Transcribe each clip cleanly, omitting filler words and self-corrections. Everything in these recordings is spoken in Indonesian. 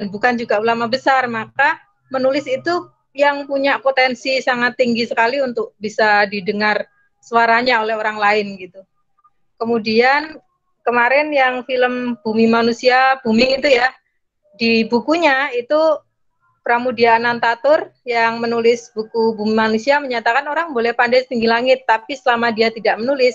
bukan juga ulama besar, maka menulis itu yang punya potensi sangat tinggi sekali untuk bisa didengar suaranya oleh orang lain gitu. Kemudian kemarin yang film Bumi Manusia Booming itu ya, di bukunya itu Pramudia Anantatur yang menulis buku Bumi Manusia menyatakan orang boleh pandai setinggi langit, tapi selama dia tidak menulis,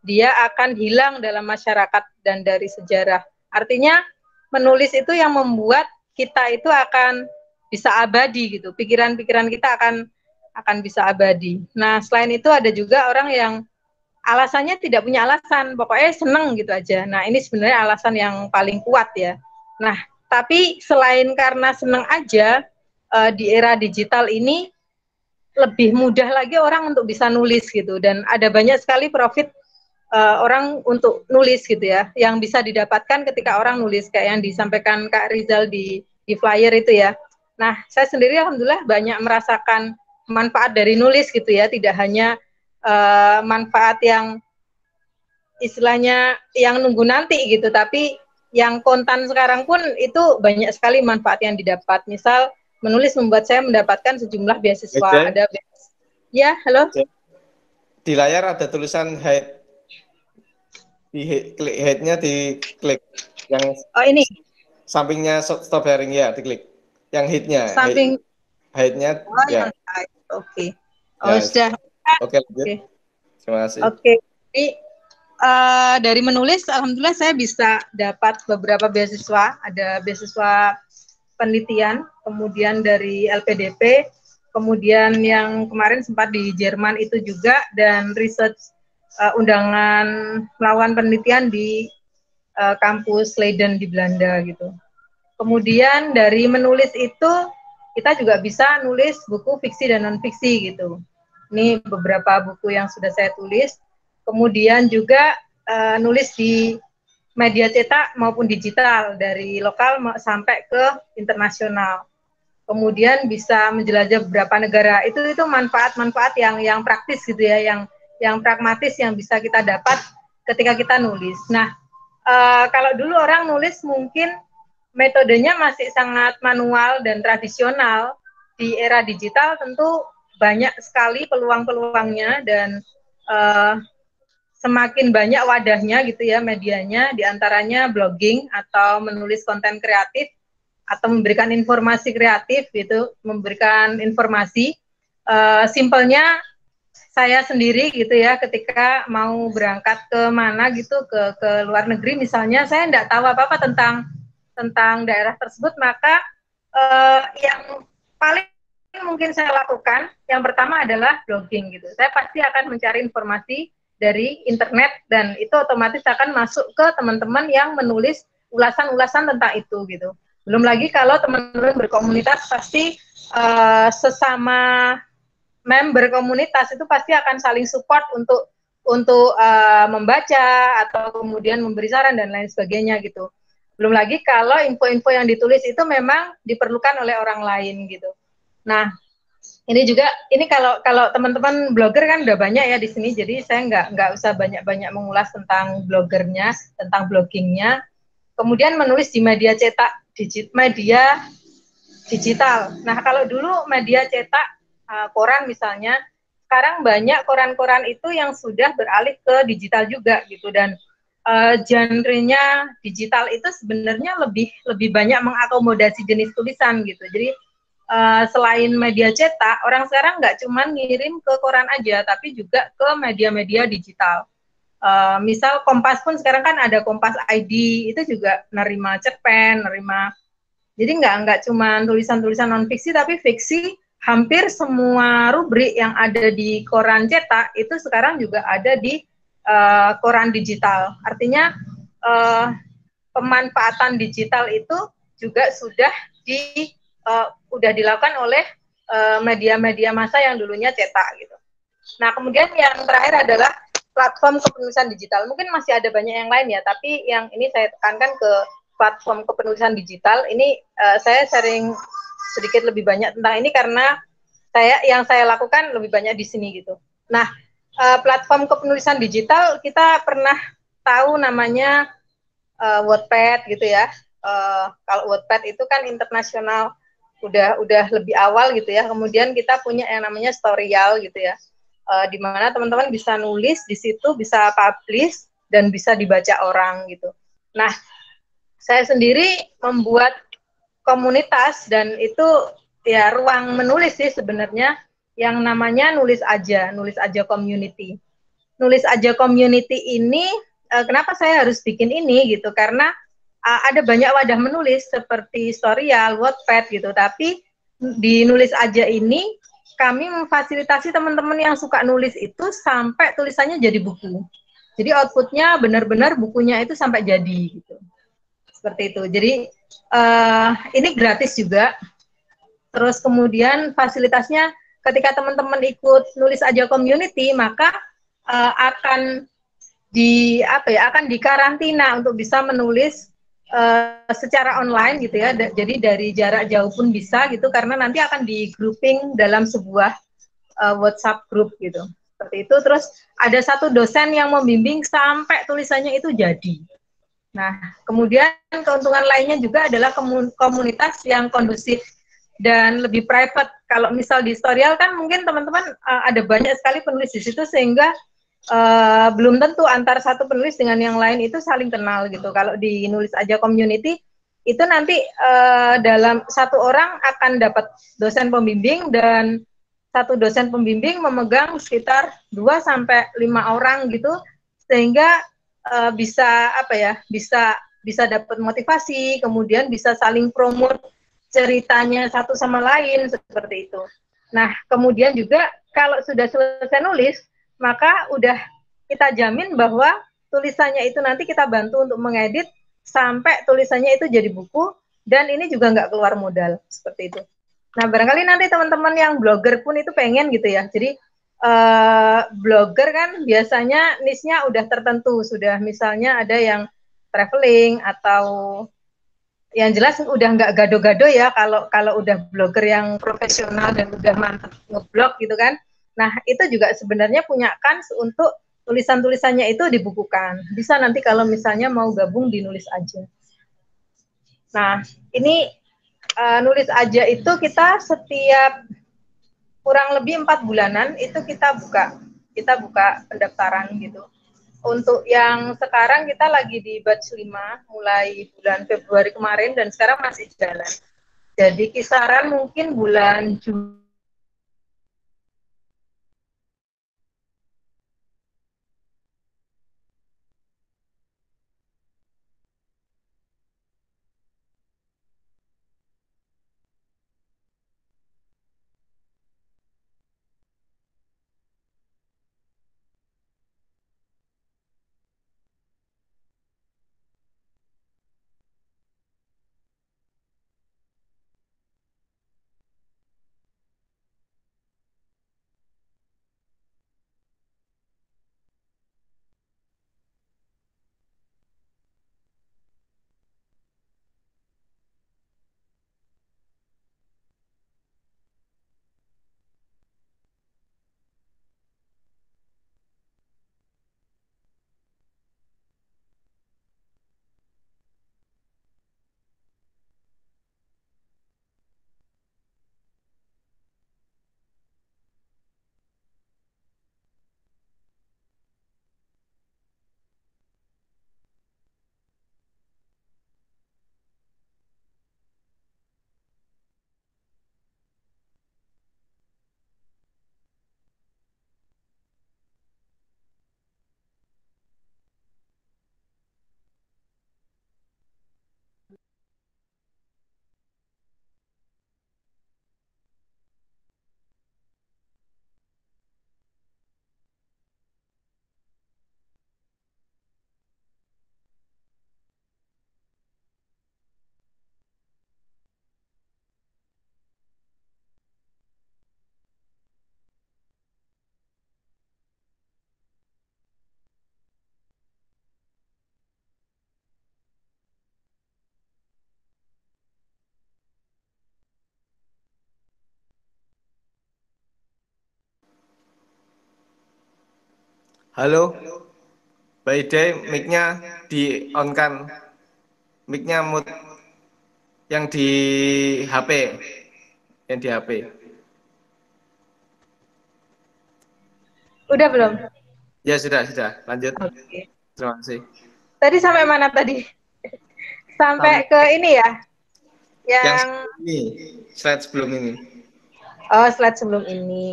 dia akan hilang dalam masyarakat dan dari sejarah. Artinya menulis itu yang membuat kita itu akan bisa abadi gitu. Pikiran-pikiran kita akan bisa abadi. Nah, selain itu ada juga orang yang alasannya tidak punya alasan, pokoknya seneng gitu aja. Nah, ini sebenarnya alasan yang paling kuat ya. Nah, tapi selain karena seneng aja, di era digital ini lebih mudah lagi orang untuk bisa nulis gitu, dan ada banyak sekali profit orang untuk nulis gitu ya, yang bisa didapatkan ketika orang nulis kayak yang disampaikan Kak Rizal di flyer itu ya. Nah, saya sendiri alhamdulillah banyak merasakan manfaat dari nulis gitu ya, tidak hanya manfaat yang istilahnya yang nunggu nanti gitu, tapi yang kontan sekarang pun itu banyak sekali manfaat yang didapat. Misal menulis membuat saya mendapatkan sejumlah beasiswa. Oke. Ada ya, halo. Di layar ada tulisan hide. Klik hide-nya, diklik yang Oh ini sampingnya stop sharing ya, diklik. Yang hide-nya, samping. hide-nya Oh ya. yang hide. Oke. Oh Ya. sudah. Oke, lanjut. Oke. Terima kasih. Oke. Jadi dari menulis, alhamdulillah saya bisa dapat beberapa beasiswa. Ada beasiswa penelitian, kemudian dari LPDP, kemudian yang kemarin sempat di Jerman itu juga, dan research undangan melawan penelitian di kampus Leiden di Belanda gitu. Kemudian dari menulis itu kita juga bisa nulis buku fiksi dan non fiksi gitu. Ini beberapa buku yang sudah saya tulis. Kemudian juga nulis di media cetak maupun digital, dari lokal sampai ke internasional. Kemudian bisa menjelajah beberapa negara. Itu manfaat-manfaat yang praktis gitu ya, yang pragmatis yang bisa kita dapat ketika kita nulis. Nah, kalau dulu orang nulis mungkin metodenya masih sangat manual dan tradisional. Di era digital tentu banyak sekali peluang-peluangnya, dan semakin banyak wadahnya gitu ya, medianya, diantaranya blogging atau menulis konten kreatif atau memberikan informasi kreatif gitu, memberikan informasi. Simpelnya saya sendiri gitu ya, ketika mau berangkat ke mana gitu, ke luar negeri misalnya, saya tidak tahu apa-apa tentang daerah tersebut, maka yang paling mungkin saya lakukan yang pertama adalah blogging gitu. Saya pasti akan mencari informasi dari internet, dan itu otomatis akan masuk ke teman-teman yang menulis ulasan-ulasan tentang itu gitu. Belum lagi kalau teman-teman berkomunitas, pasti sesama member komunitas itu pasti akan saling support untuk membaca atau kemudian memberi saran dan lain sebagainya gitu. Belum lagi kalau info-info yang ditulis itu memang diperlukan oleh orang lain gitu. Nah, ini juga, ini kalau teman-teman blogger kan udah banyak ya di sini, jadi saya nggak usah banyak-banyak mengulas tentang bloggernya, tentang bloggingnya. Kemudian menulis di media cetak, media digital. Nah, kalau dulu media cetak, koran misalnya, sekarang banyak koran-koran itu yang sudah beralih ke digital juga gitu, dan genrenya digital itu sebenarnya lebih banyak mengakomodasi jenis tulisan gitu. Jadi selain media cetak, orang sekarang nggak cuma ngirim ke koran aja, tapi juga ke media-media digital. Misal Kompas pun sekarang kan ada Kompas ID, itu juga nerima cerpen, nerima. Jadi nggak cuma tulisan-tulisan non fiksi, tapi fiksi. Hampir semua rubrik yang ada di koran cetak itu sekarang juga ada di koran digital. Artinya pemanfaatan digital itu juga sudah dilakukan oleh media-media massa yang dulunya cetak gitu. Nah, kemudian yang terakhir adalah platform kepenulisan digital. Mungkin masih ada banyak yang lain ya, tapi yang ini saya tekankan ke platform kepenulisan digital. Ini saya sering sedikit lebih banyak tentang ini karena yang saya lakukan lebih banyak di sini gitu. Nah, platform kepenulisan digital kita pernah tahu namanya Wattpad gitu ya. Kalau Wattpad itu kan internasional, udah lebih awal gitu ya. Kemudian kita punya yang namanya Storyal gitu ya, di mana teman-teman bisa nulis di situ, bisa publish dan bisa dibaca orang gitu. Nah, saya sendiri membuat komunitas dan itu ya ruang menulis sih sebenarnya, yang namanya nulis aja community. Nulis aja community ini, kenapa saya harus bikin ini gitu, karena ada banyak wadah menulis seperti Storyal, Wattpad gitu, tapi di nulis aja ini kami memfasilitasi teman-teman yang suka nulis itu sampai tulisannya jadi buku. Jadi outputnya benar-benar bukunya itu sampai jadi gitu. Seperti itu. Jadi ini gratis juga. Terus kemudian fasilitasnya ketika teman-teman ikut nulis aja community, maka akan akan dikarantina untuk bisa menulis secara online gitu ya. Jadi dari jarak jauh pun bisa gitu, karena nanti akan di grouping dalam sebuah WhatsApp group gitu. Seperti itu. Terus ada satu dosen yang membimbing sampai tulisannya itu jadi. Nah, kemudian keuntungan lainnya juga adalah komunitas yang kondusif dan lebih private. Kalau misal di Storyal kan mungkin teman-teman ada banyak sekali penulis di situ, sehingga belum tentu antar satu penulis dengan yang lain itu saling kenal gitu. Kalau di nulis aja community itu nanti dalam satu orang akan dapat dosen pembimbing, dan satu dosen pembimbing memegang sekitar 2 sampai 5 orang gitu, sehingga bisa bisa dapat motivasi, kemudian bisa saling promote ceritanya satu sama lain seperti itu. Nah, kemudian juga kalau sudah selesai nulis, maka udah kita jamin bahwa tulisannya itu nanti kita bantu untuk mengedit sampai tulisannya itu jadi buku, dan ini juga nggak keluar modal seperti itu. Nah, barangkali nanti teman-teman yang blogger pun itu pengen gitu ya. Jadi blogger kan biasanya niche-nya udah tertentu, sudah misalnya ada yang traveling, atau yang jelas udah nggak gado-gado ya kalau udah blogger yang profesional dan udah mantap ngeblog gitu kan. Nah, itu juga sebenarnya punya kans untuk tulisan-tulisannya itu dibukukan. Bisa nanti kalau misalnya mau gabung di nulis aja. Nah, ini nulis aja itu kita setiap kurang lebih 4 bulanan itu kita buka pendaftaran gitu. Untuk yang sekarang kita lagi di batch 5 mulai bulan Februari kemarin dan sekarang masih jalan. Jadi kisaran mungkin bulan Juni. Halo, Mbak Ide, mic-nya di on kan, mic-nya mute. Yang di HP. Yang di HP. Udah belum? Ya sudah. Lanjut. Oke. Terima kasih. Tadi sampai mana tadi? Sampai ke Sampai ini ya, yang yang sebelum ini, slide sebelum ini. slide sebelum ini.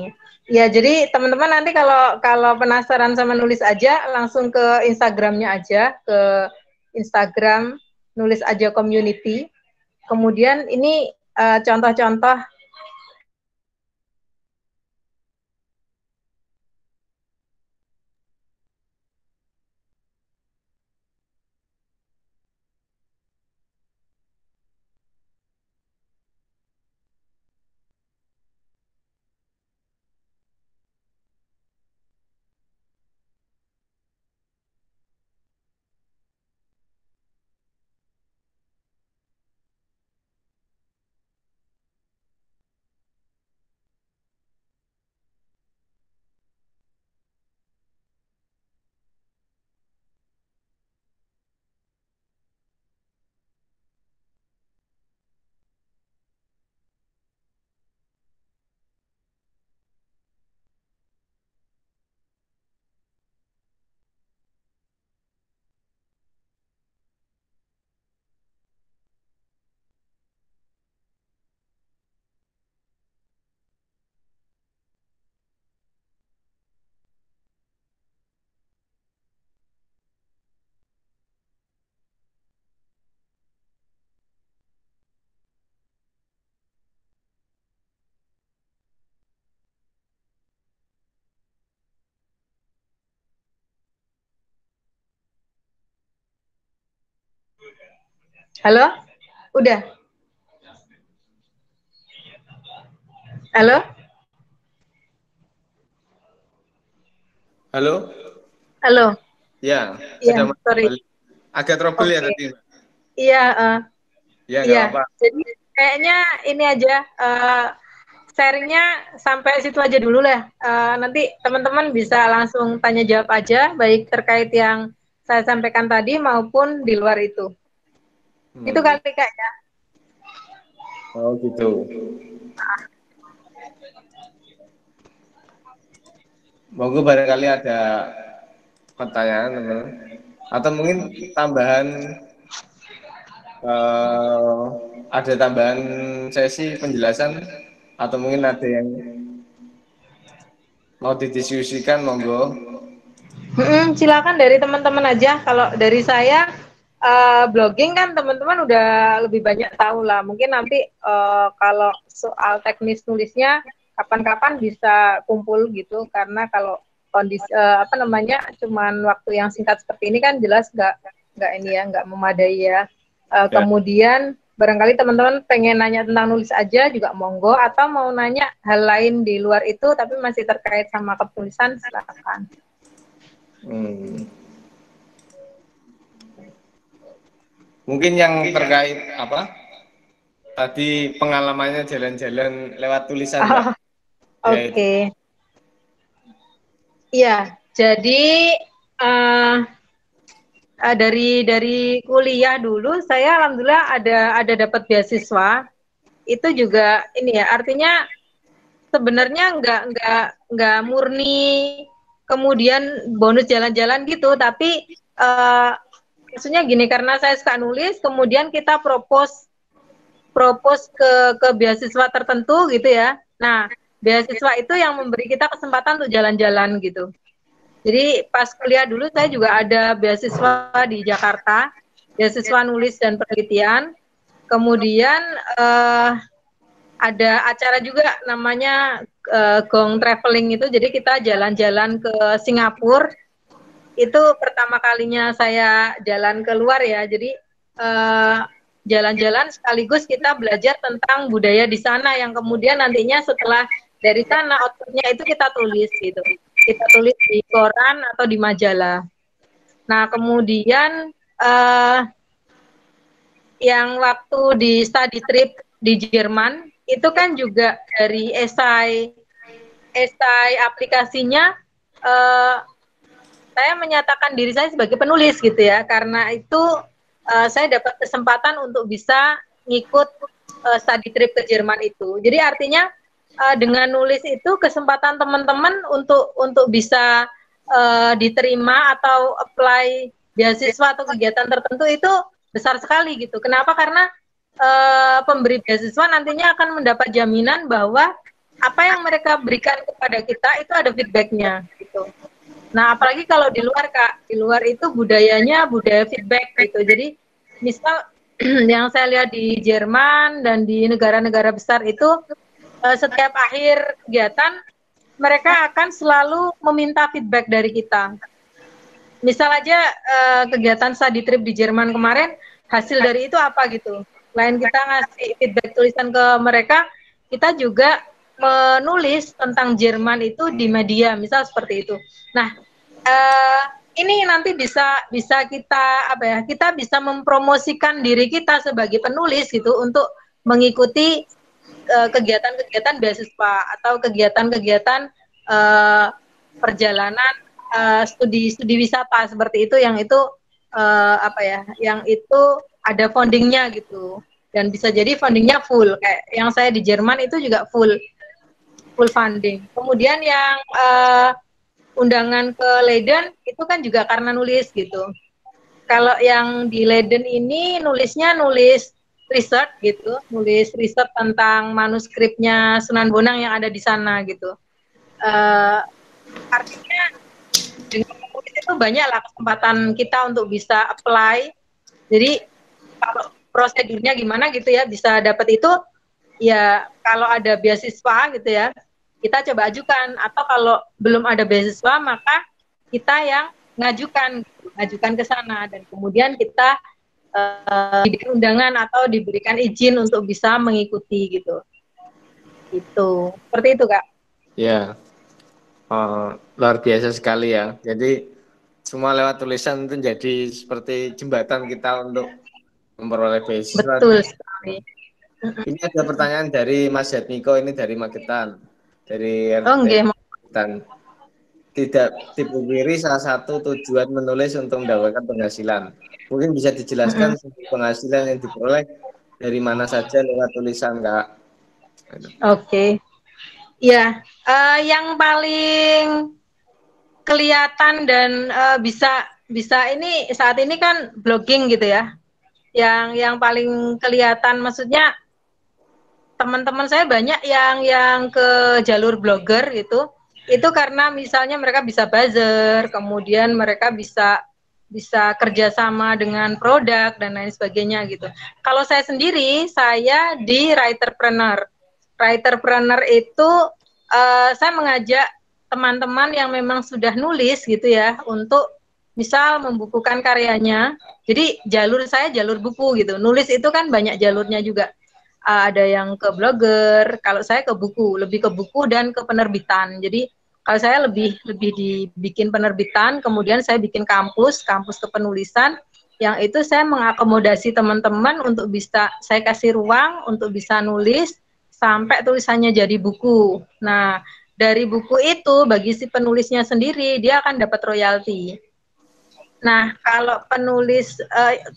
Ya, jadi teman-teman nanti kalau kalau penasaran sama nulis aja, langsung ke Instagramnya aja, ke Instagram nulis aja community. Kemudian ini contoh-contoh. Halo? Udah? Halo? Halo? Halo? Ya, Iya, sudah sorry. kembali. Agak trouble ya Oke. tadi. Iya, Ya, nggak iya. apa-apa. Jadi kayaknya ini aja sharingnya sampai situ aja dulu lah. Nanti teman-teman bisa langsung tanya jawab aja, baik terkait yang saya sampaikan tadi maupun di luar itu. Itu Hmm. kali Kak ya. Oh gitu. Monggo barangkali ada pertanyaan, teman. Atau mungkin tambahan, eh, ada tambahan sesi penjelasan, atau mungkin ada yang mau didiskusikan, monggo. Silakan dari teman-teman aja. Kalau dari saya blogging kan teman-teman udah lebih banyak tahu lah. Mungkin nanti kalau soal teknis nulisnya kapan-kapan bisa kumpul gitu. Karena kalau kondisi apa namanya cuman waktu yang singkat seperti ini kan jelas nggak ini ya nggak memadai ya. Ya. Kemudian barangkali teman-teman pengen nanya tentang nulis aja juga monggo atau mau nanya hal lain di luar itu tapi masih terkait sama ketulisan silakan. Hmm. Mungkin yang terkait apa? Tadi pengalamannya jalan-jalan lewat tulisan, Mbak. Ya itu. Oke. Iya, jadi uh, dari kuliah dulu saya alhamdulillah ada dapat beasiswa. Itu juga ini ya, artinya sebenarnya nggak murni kemudian bonus jalan-jalan gitu, tapi maksudnya gini karena saya suka nulis, kemudian kita propose ke beasiswa tertentu gitu ya. Nah, beasiswa itu yang memberi kita kesempatan untuk jalan-jalan gitu. Jadi pas kuliah dulu saya juga ada beasiswa di Jakarta, beasiswa nulis dan penelitian. Kemudian ada acara juga namanya Gong Traveling itu, jadi kita jalan-jalan ke Singapura. Itu pertama kalinya saya jalan keluar ya, jadi jalan-jalan sekaligus kita belajar tentang budaya di sana yang kemudian nantinya setelah dari sana outputnya itu kita tulis gitu. Kita tulis di koran atau di majalah. Nah kemudian yang waktu di study trip di Jerman itu kan juga dari esai aplikasinya saya menyatakan diri saya sebagai penulis gitu ya karena itu saya dapat kesempatan untuk bisa ngikut study trip ke Jerman itu. Jadi artinya dengan nulis itu kesempatan teman-teman untuk bisa diterima atau apply beasiswa atau kegiatan tertentu itu besar sekali gitu. Kenapa? Karena pemberi beasiswa nantinya akan mendapat jaminan bahwa apa yang mereka berikan kepada kita itu ada feedbacknya gitu. Nah, apalagi kalau di luar Kak, di luar itu budayanya budaya feedback gitu. Jadi misal yang saya lihat di Jerman dan di negara-negara besar itu setiap akhir kegiatan mereka akan selalu meminta feedback dari kita. Misal aja kegiatan study trip di Jerman kemarin, hasil dari itu apa gitu. Selain kita ngasih feedback tulisan ke mereka, kita juga menulis tentang Jerman itu di media, misal seperti itu. Nah, ini nanti bisa kita apa ya? Kita bisa mempromosikan diri kita sebagai penulis gitu untuk mengikuti kegiatan-kegiatan beasiswa atau kegiatan-kegiatan perjalanan studi wisata seperti itu yang itu apa ya? Yang itu ada fundingnya gitu dan bisa jadi fundingnya full kayak yang saya di Jerman itu juga full funding. Kemudian yang undangan ke Leiden itu kan juga karena nulis gitu. Kalau yang di Leiden ini nulisnya nulis riset gitu, nulis riset tentang manuskripnya Sunan Bonang yang ada di sana gitu. Artinya dengan menulis itu banyak lah kesempatan kita untuk bisa apply. Jadi kalau prosedurnya gimana gitu ya bisa dapat itu ya kalau ada beasiswa gitu ya kita coba ajukan atau kalau belum ada beasiswa maka kita yang ngajukan ke sana dan kemudian kita diberikan undangan atau diberikan izin untuk bisa mengikuti gitu. Itu seperti itu Kak. Ya, luar biasa sekali ya. Jadi semua lewat tulisan itu jadi seperti jembatan kita untuk memperoleh beasiswa. Betul sekali. Ini ada pertanyaan dari Mas Jatmiko, ini dari Magetan, dari Oh, RT okay. Magetan. Tidak dipungkiri salah satu tujuan menulis untuk mendapatkan penghasilan. Mungkin bisa dijelaskan penghasilan yang diperoleh dari mana saja lewat tulisan, Kak. Oke. Ya, yang paling kelihatan dan bisa ini saat ini kan blogging gitu ya. Yang paling kelihatan maksudnya teman-teman saya banyak yang ke jalur blogger gitu. Itu karena misalnya mereka bisa buzzer, kemudian mereka bisa kerjasama dengan produk dan lain sebagainya gitu. Kalau saya sendiri, saya di Writerpreneur. Writerpreneur itu saya mengajak teman-teman yang memang sudah nulis gitu ya untuk misal membukukan karyanya. Jadi jalur saya jalur buku gitu. Nulis itu kan banyak jalurnya juga. Ada yang ke blogger, kalau saya ke buku, lebih ke buku dan ke penerbitan. Jadi kalau saya lebih dibikin penerbitan, kemudian saya bikin kampus kepenulisan, yang itu saya mengakomodasi teman-teman untuk bisa saya kasih ruang untuk bisa nulis sampai tulisannya jadi buku. Nah, dari buku itu bagi si penulisnya sendiri dia akan dapat royalti. Nah, kalau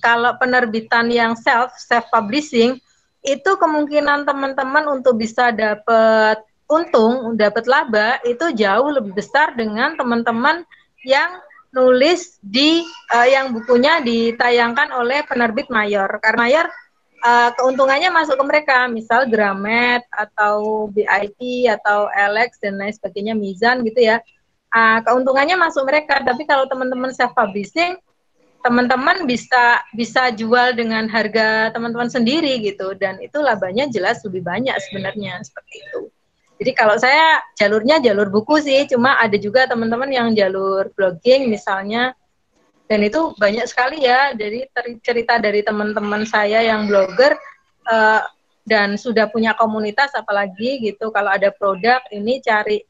kalau penerbitan yang self publishing itu kemungkinan teman-teman untuk bisa dapat untung, dapat laba itu jauh lebih besar dengan teman-teman yang nulis di yang bukunya ditayangkan oleh penerbit mayor. Karena mayor keuntungannya masuk ke mereka, misal Gramet atau BIP atau Alex dan lain sebagainya, Mizan gitu ya. Keuntungannya masuk mereka, tapi kalau teman-teman self publishing teman-teman bisa jual dengan harga teman-teman sendiri gitu dan itu labanya jelas lebih banyak sebenarnya seperti itu. Jadi kalau saya jalurnya jalur buku sih, cuma ada juga teman-teman yang jalur blogging misalnya dan itu banyak sekali ya. Jadi cerita dari teman-teman saya yang blogger dan sudah punya komunitas apalagi gitu kalau ada produk ini cari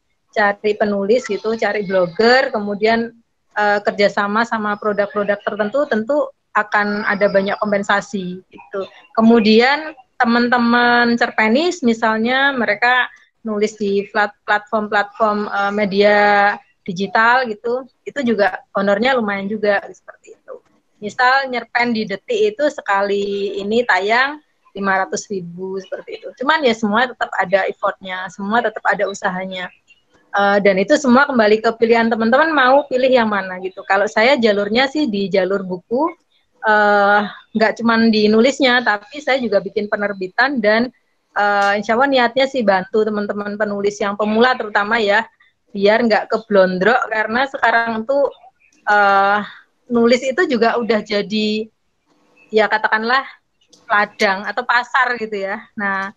penulis gitu, cari blogger kemudian kerjasama sama produk-produk tertentu tentu akan ada banyak kompensasi gitu. Kemudian teman-teman cerpenis misalnya mereka nulis di platform-platform media digital gitu, itu juga honornya lumayan juga seperti itu. Misal nyerpen di Detik itu sekali ini tayang 500.000 seperti itu. Cuman ya semua tetap ada effortnya, semua tetap ada usahanya. Dan itu semua kembali ke pilihan teman-teman mau pilih yang mana gitu. Kalau saya jalurnya sih di jalur buku, nggak cuman di nulisnya, tapi saya juga bikin penerbitan dan insya Allah niatnya sih bantu teman-teman penulis yang pemula terutama ya, biar nggak keblondrok karena sekarang tuh nulis itu juga udah jadi ya katakanlah ladang atau pasar gitu ya. Nah,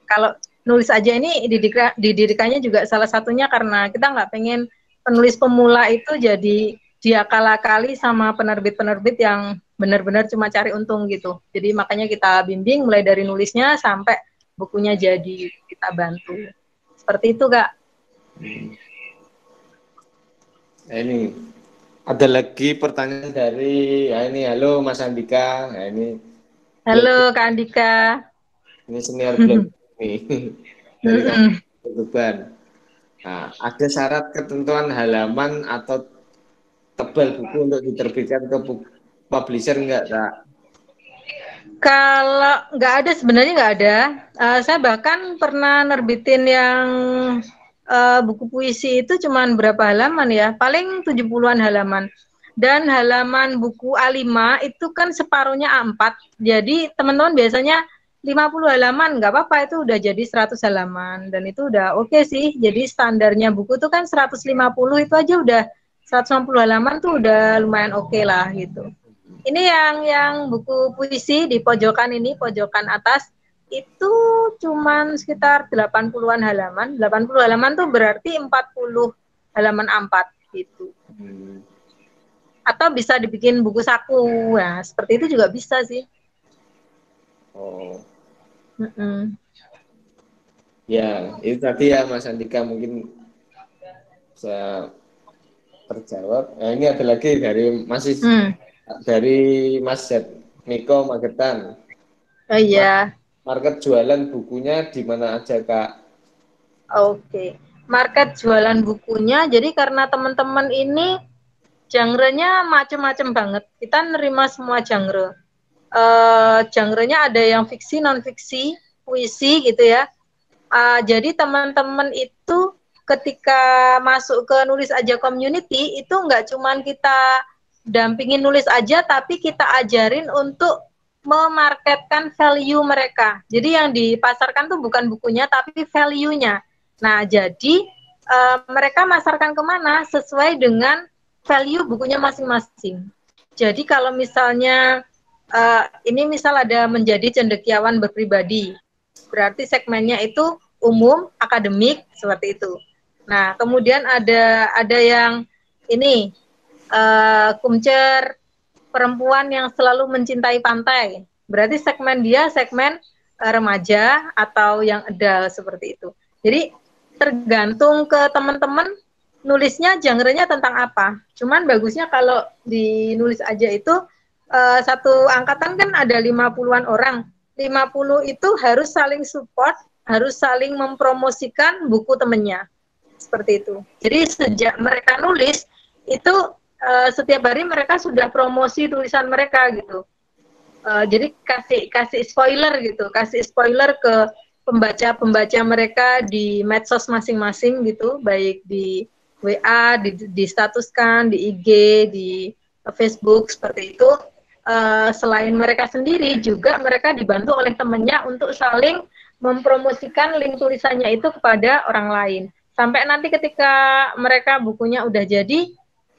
kalau nulis aja ini didirikannya juga salah satunya karena kita nggak pengen penulis pemula itu jadi diakal-akali sama penerbit-penerbit yang benar-benar cuma cari untung gitu. Jadi makanya kita bimbing mulai dari nulisnya sampai bukunya jadi, kita bantu. Seperti itu, Kak. Nah, ini ada lagi pertanyaan dari ini, halo Mas Andika. Nah, ini Halo Kak Andika. Ini senior blog ini dari kampus Tuban. Nah, ada syarat ketentuan halaman atau tebal buku untuk diterbitkan ke publisher enggak, Kak? Kalau nggak ada, sebenarnya nggak ada. Saya bahkan pernah nerbitin yang buku puisi itu cuman berapa halaman ya? Paling 70-an halaman. Dan halaman buku A5 itu kan separuhnya A4. Jadi teman-teman biasanya 50 halaman, nggak apa-apa, itu udah jadi 100 halaman. Dan itu udah oke sih. Jadi standarnya buku itu kan 150, itu aja udah 150 halaman tuh udah lumayan oke lah gitu. Ini yang buku puisi di pojokan ini, pojokan atas, itu cuman sekitar 80-an halaman. 80 halaman tuh berarti 40 halaman A4 gitu. Atau bisa dibikin buku saku. Nah, seperti itu juga bisa sih. Oh. Ya, itu tadi ya Mas Andika mungkin bisa terjawab. Nah, ini ada lagi dari Mas Miko Magetan. Oh iya. Market jualan bukunya di mana aja, Kak? Oke. Market jualan bukunya, jadi karena teman-teman ini genre-nya macam-macam banget. Kita nerima semua genre. Genre-nya ada yang fiksi, non-fiksi, puisi gitu ya. Jadi teman-teman itu ketika masuk ke Nulis Aja Community itu nggak cuman kita dampingin nulis aja, tapi kita ajarin untuk memarketkan value mereka. Jadi yang dipasarkan tuh bukan bukunya, tapi value-nya. Nah, jadi mereka masarkan kemana sesuai dengan value bukunya masing-masing. Jadi kalau misalnya ini misal ada menjadi cendekiawan berpribadi, berarti segmennya itu umum, akademik, seperti itu. Nah, kemudian ada yang ini kumcer perempuan yang selalu mencintai pantai. Berarti segmen dia segmen remaja atau yang adult seperti itu. Jadi tergantung ke teman-teman nulisnya genre-nya tentang apa. Cuman bagusnya kalau di Nulis Aja itu satu angkatan kan ada 50-an orang. 50 itu harus saling support, harus saling mempromosikan buku temennya. Seperti itu. Jadi sejak mereka nulis, itu setiap hari mereka sudah promosi tulisan mereka gitu. Jadi kasih spoiler gitu, kasih spoiler ke pembaca-pembaca mereka di medsos masing-masing gitu, baik di WA, di statuskan, di IG, di Facebook, seperti itu. Selain mereka sendiri, juga mereka dibantu oleh temannya untuk saling mempromosikan link tulisannya itu kepada orang lain. Sampai nanti ketika mereka bukunya udah jadi,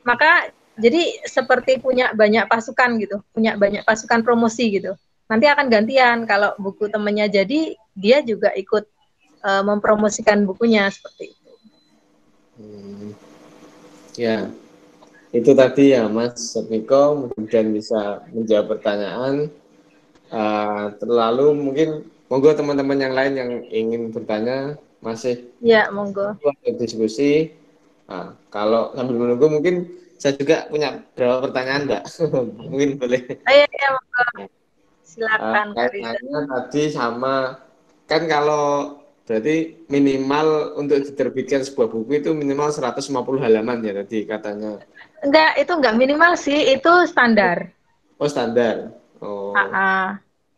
maka jadi seperti punya banyak pasukan gitu, punya banyak pasukan promosi gitu. Nanti akan gantian, kalau buku temannya jadi, dia juga ikut mempromosikan bukunya seperti itu. Ya, itu tadi ya Mas Miko, kemudian bisa menjawab pertanyaan. Terlalu mungkin monggo teman-teman yang lain yang ingin bertanya masih ya monggo diskusi. Kalau sambil menunggu mungkin saya juga punya beberapa pertanyaan, Mbak. Mungkin boleh. Ayo, ya monggo. Silakan Kak Riza. Tadi sama kan kalau berarti minimal untuk diterbitkan sebuah buku itu minimal 150 halaman ya tadi katanya. Enggak, itu enggak minimal sih, itu standar. Oh, standar. Oh.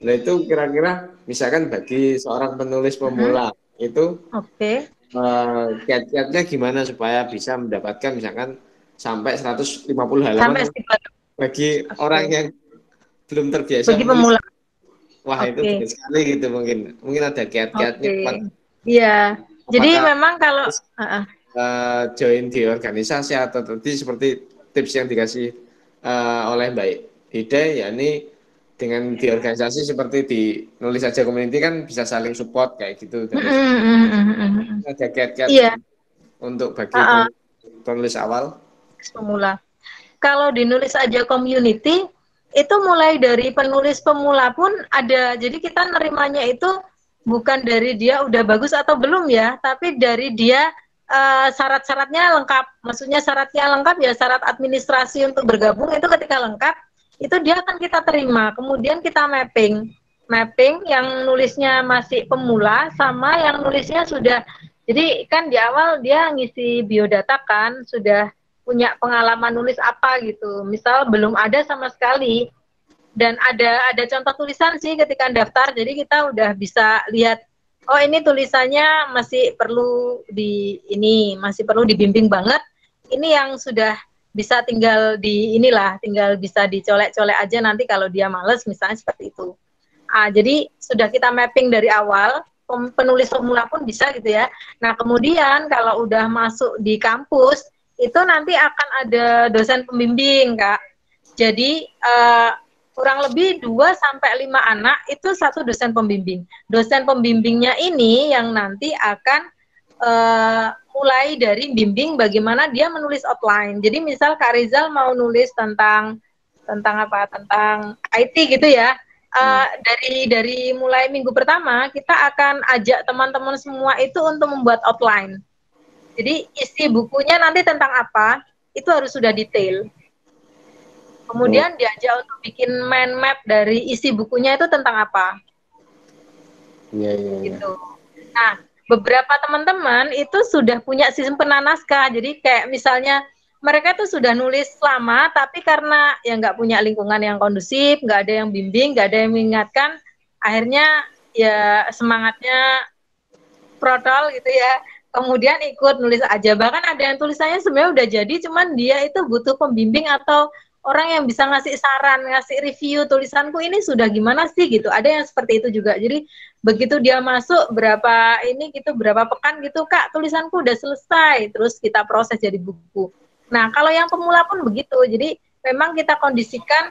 Nah itu kira-kira misalkan bagi seorang penulis pemula itu Oke. kiat-kiatnya gimana supaya bisa mendapatkan misalkan sampai 150 halaman Sampai setiap. bagi orang Oke. yang belum terbiasa Bagi menulis, pemula. wah itu Oke. berat sekali gitu, mungkin ada kiat-kiatnya, Oke. Iya. Jadi apakah memang kalau join di organisasi atau tadi seperti tips yang dikasih oleh Mbak Hida, ya ini dengan di organisasi seperti di nulis aja community kan bisa saling support kayak gitu, terus ada kiat-kiat iya, untuk bagi penulis awal. pemula. Kalau dinulis aja community itu mulai dari penulis pemula pun ada. Jadi kita nerimanya itu bukan dari dia udah bagus atau belum ya, tapi dari dia syarat-syaratnya lengkap. Maksudnya syaratnya lengkap ya, syarat administrasi untuk bergabung itu ketika lengkap, itu dia akan kita terima. Kemudian kita mapping. Mapping yang nulisnya masih pemula sama yang nulisnya sudah. Jadi kan di awal dia ngisi biodata kan, sudah punya pengalaman nulis apa gitu. Misal belum ada sama sekali, dan ada contoh tulisan sih ketika daftar, jadi kita udah bisa lihat oh ini tulisannya masih perlu masih perlu dibimbing banget, ini yang sudah bisa tinggal tinggal bisa dicolek-colek aja nanti kalau dia males misalnya seperti itu. Jadi sudah kita mapping dari awal, penulis pemula pun bisa gitu ya. Nah kemudian kalau udah masuk di kampus itu nanti akan ada dosen pembimbing Kak. Jadi kurang lebih 2 sampai 5 anak itu satu dosen pembimbing. Dosen pembimbingnya ini yang nanti akan mulai dari bimbing bagaimana dia menulis outline. Jadi misal Kak Rizal mau nulis tentang apa? Tentang IT gitu ya. Dari mulai minggu pertama kita akan ajak teman-teman semua itu untuk membuat outline. Jadi isi bukunya nanti tentang apa itu harus sudah detail. Kemudian diajak untuk bikin mind map dari isi bukunya itu tentang apa. Iya. Gitu. Nah, beberapa teman-teman itu sudah punya simpenan naskah. Jadi kayak misalnya mereka tuh sudah nulis lama, tapi karena ya nggak punya lingkungan yang kondusif, nggak ada yang bimbing, nggak ada yang mengingatkan, akhirnya ya semangatnya protol gitu ya. Kemudian ikut nulis aja. Bahkan ada yang tulisannya sebenarnya udah jadi, cuman dia itu butuh pembimbing atau orang yang bisa ngasih saran, ngasih review tulisanku ini sudah gimana sih gitu. Ada yang seperti itu juga. Jadi begitu dia masuk berapa pekan gitu Kak, tulisanku udah selesai. Terus kita proses jadi buku. Nah, kalau yang pemula pun begitu. Jadi memang kita kondisikan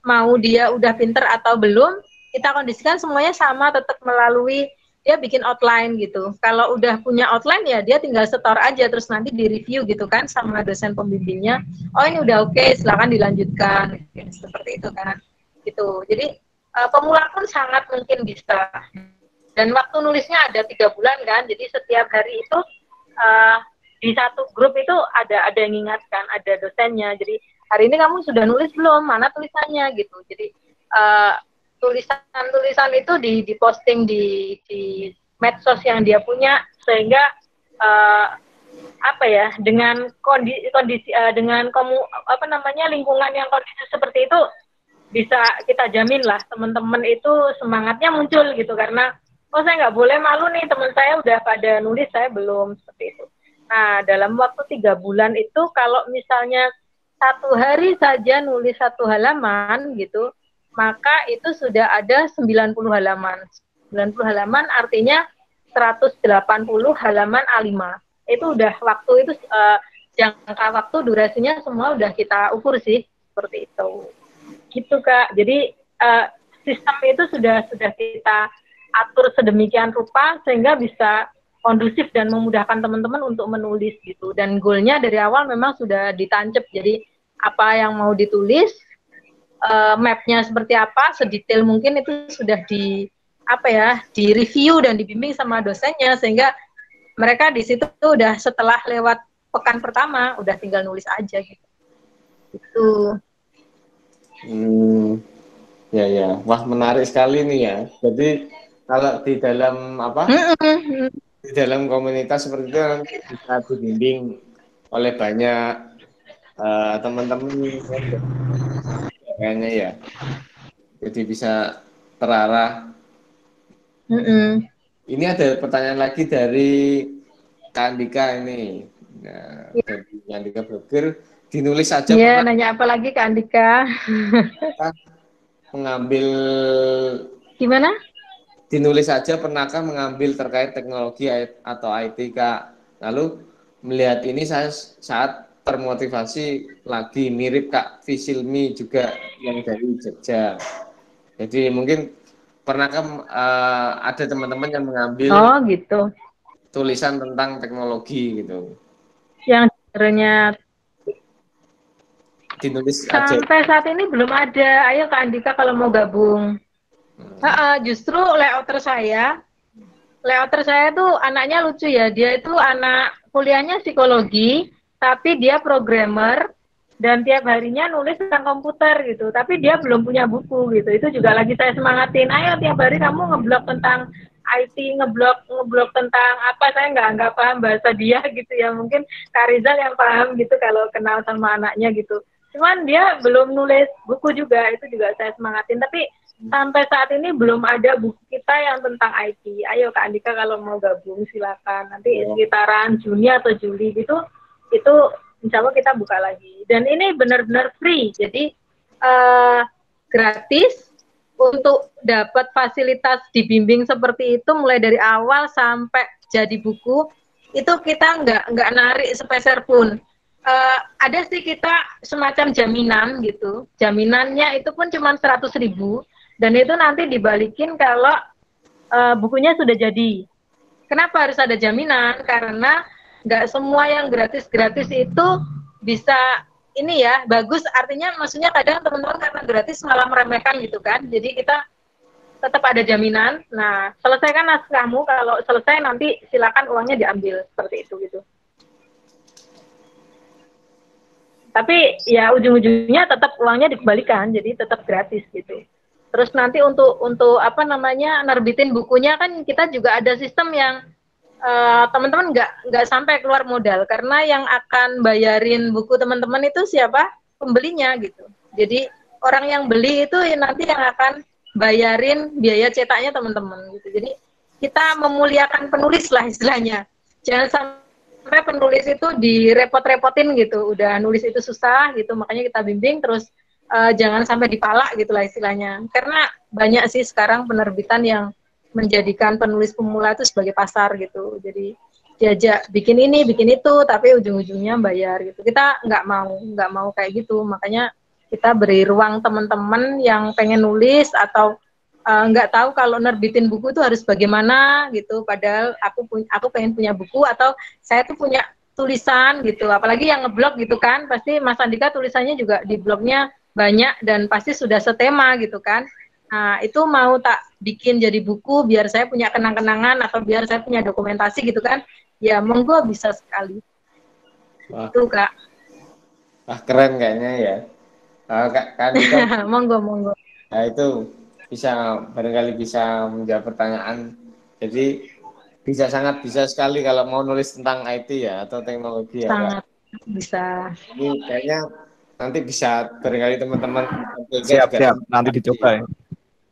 mau dia udah pinter atau belum, kita kondisikan semuanya sama, tetap melalui dia bikin outline gitu. Kalau udah punya outline ya dia tinggal setor aja, terus nanti di review gitu kan sama dosen pembimbingnya. Oh ini udah oke, silakan dilanjutkan. Seperti itu kan. Gitu. Jadi pemula pun sangat mungkin bisa. Dan waktu nulisnya ada 3 bulan kan. Jadi setiap hari itu di satu grup itu ada yang mengingatkan, ada dosennya. Jadi hari ini kamu sudah nulis belum? Mana tulisannya gitu. Jadi tulisan-tulisan itu diposting di medsos yang dia punya, sehingga dengan kondisi dengan lingkungan yang kondisi seperti itu bisa kita jamin lah teman-teman itu semangatnya muncul gitu, karena saya nggak boleh malu nih, teman saya udah pada nulis, saya belum, seperti itu. Nah dalam waktu 3 bulan itu kalau misalnya 1 hari saja nulis 1 halaman gitu, maka itu sudah ada 90 halaman. 90 halaman artinya 180 halaman A5. Itu udah waktu itu jangka waktu durasinya semua udah kita ukur sih, seperti itu. Gitu Kak. Jadi sistem itu sudah kita atur sedemikian rupa sehingga bisa kondusif dan memudahkan teman-teman untuk menulis gitu. Dan goalnya dari awal memang sudah ditancap. Jadi apa yang mau ditulis, mapnya seperti apa, sedetail mungkin itu sudah di review dan dibimbing sama dosennya, sehingga mereka di situ tuh udah setelah lewat pekan pertama udah tinggal nulis aja gitu. Itu. Ya. Wah, menarik sekali nih ya. Jadi kalau di dalam di dalam komunitas seperti itu bisa dibimbing oleh banyak teman-teman kayaknya ya. Jadi bisa terarah. Ini ada pertanyaan lagi dari Kak Andika ini. Nah, dari Andika Blogger, dinulis saja Iya, pernah nanya apa lagi Kak Andika? mengambil Gimana? dinulis saja pernahkah mengambil terkait teknologi atau IT Kak? Lalu melihat ini saya saat termotivasi lagi mirip Kak Fisilmi juga yang dari Jogja. Jadi mungkin pernahkah ada teman-teman yang mengambil Oh, gitu. tulisan tentang teknologi gitu, Yang sebenarnya dinulis aja. sampai saat ini belum ada. Ayo Kak Andika kalau mau gabung. Justru layouter saya tuh anaknya lucu ya. Dia itu anak kuliahnya psikologi, tapi dia programmer dan tiap harinya nulis tentang komputer gitu. Tapi dia belum punya buku gitu. Itu juga lagi saya semangatin. Ayo tiap hari kamu ngeblog tentang IT, ngeblog tentang apa, saya nggak paham bahasa dia gitu ya. Mungkin Kak Rizal yang paham gitu kalau kenal sama anaknya gitu. Cuman dia belum nulis buku juga, itu juga saya semangatin. Tapi sampai saat ini belum ada buku kita yang tentang IT. Ayo Kak Andika kalau mau gabung silakan. Nanti sekitaran Juni atau Juli gitu, itu insya Allah kita buka lagi. Dan ini benar-benar free, jadi gratis untuk dapat fasilitas dibimbing seperti itu mulai dari awal sampai jadi buku. Itu kita nggak narik sepeser pun. Ada sih kita semacam jaminan gitu. Jaminannya itu pun cuma 100.000 dan itu nanti dibalikin kalau bukunya sudah jadi. Kenapa harus ada jaminan? Karena nggak semua yang gratis-gratis itu bisa ini ya bagus. Artinya maksudnya kadang teman-teman karena gratis malah meremehkan gitu kan. Jadi kita tetap ada jaminan. Nah, selesaikan naskahmu. Kalau selesai nanti silakan uangnya diambil seperti itu gitu. Tapi ya ujung-ujungnya tetap uangnya dikembalikan, jadi tetap gratis gitu. Terus nanti untuk apa namanya nerbitin bukunya kan kita juga ada sistem yang teman-teman nggak sampai keluar modal karena yang akan bayarin buku teman-teman itu siapa? Pembelinya gitu. Jadi orang yang beli itu nanti yang akan bayarin biaya cetaknya teman-teman gitu. Jadi kita memuliakan penulis lah istilahnya. Jangan sampai penulis itu direpot-repotin gitu. Udah nulis itu susah gitu, makanya kita bimbing terus jangan sampai dipalak gitulah istilahnya. Karena banyak sih sekarang penerbitan yang menjadikan penulis pemula itu sebagai pasar gitu. Jadi diajak bikin ini, bikin itu, tapi ujung-ujungnya bayar gitu. Kita nggak mau kayak gitu. Makanya kita beri ruang teman-teman yang pengen nulis atau nggak tahu kalau nerbitin buku itu harus bagaimana gitu. Padahal aku pengen punya buku atau saya tuh punya tulisan gitu. Apalagi yang ngeblog gitu kan, pasti Mas Andika tulisannya juga di blognya banyak dan pasti sudah setema gitu kan. Nah, itu mau tak bikin jadi buku biar saya punya kenang-kenangan atau biar saya punya dokumentasi gitu kan. Ya, monggo bisa sekali. Wah. Itu, Kak. Wah, keren kayaknya ya. Kak Andika, Monggo. nah itu barangkali bisa menjawab pertanyaan. Jadi sangat bisa sekali kalau mau nulis tentang IT ya atau teknologi ya Kak. Sangat bisa. Ini kayaknya nanti bisa barangkali teman-teman juga Siap, nanti dicoba ya.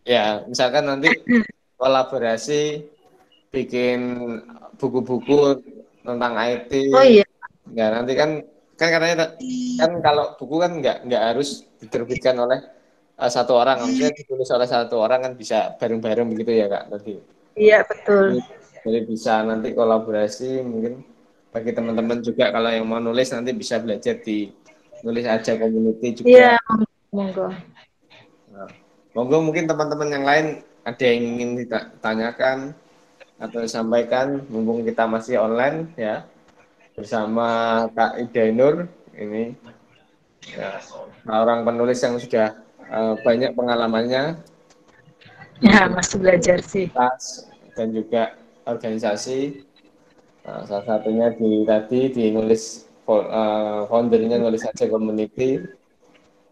Ya, misalkan nanti kolaborasi bikin buku-buku tentang IT. Oh iya. Ya, nanti kan katanya kan kalau buku kan nggak harus diterbitkan oleh satu orang, maksudnya ditulis oleh satu orang kan bisa bareng-bareng begitu ya Kak tadi. Iya, betul. Jadi bisa nanti kolaborasi mungkin bagi teman-teman juga kalau yang mau nulis nanti bisa belajar di nulis aja community juga. Iya, monggo. Nah, monggo mungkin teman-teman yang lain ada yang ingin ditanyakan atau disampaikan mumpung kita masih online ya bersama Kak Ida Nur ini ya, orang penulis yang sudah banyak pengalamannya Ya, masih belajar sih. dan juga organisasi. Nah, salah satunya tadi di nulis foundernya nulis aja community,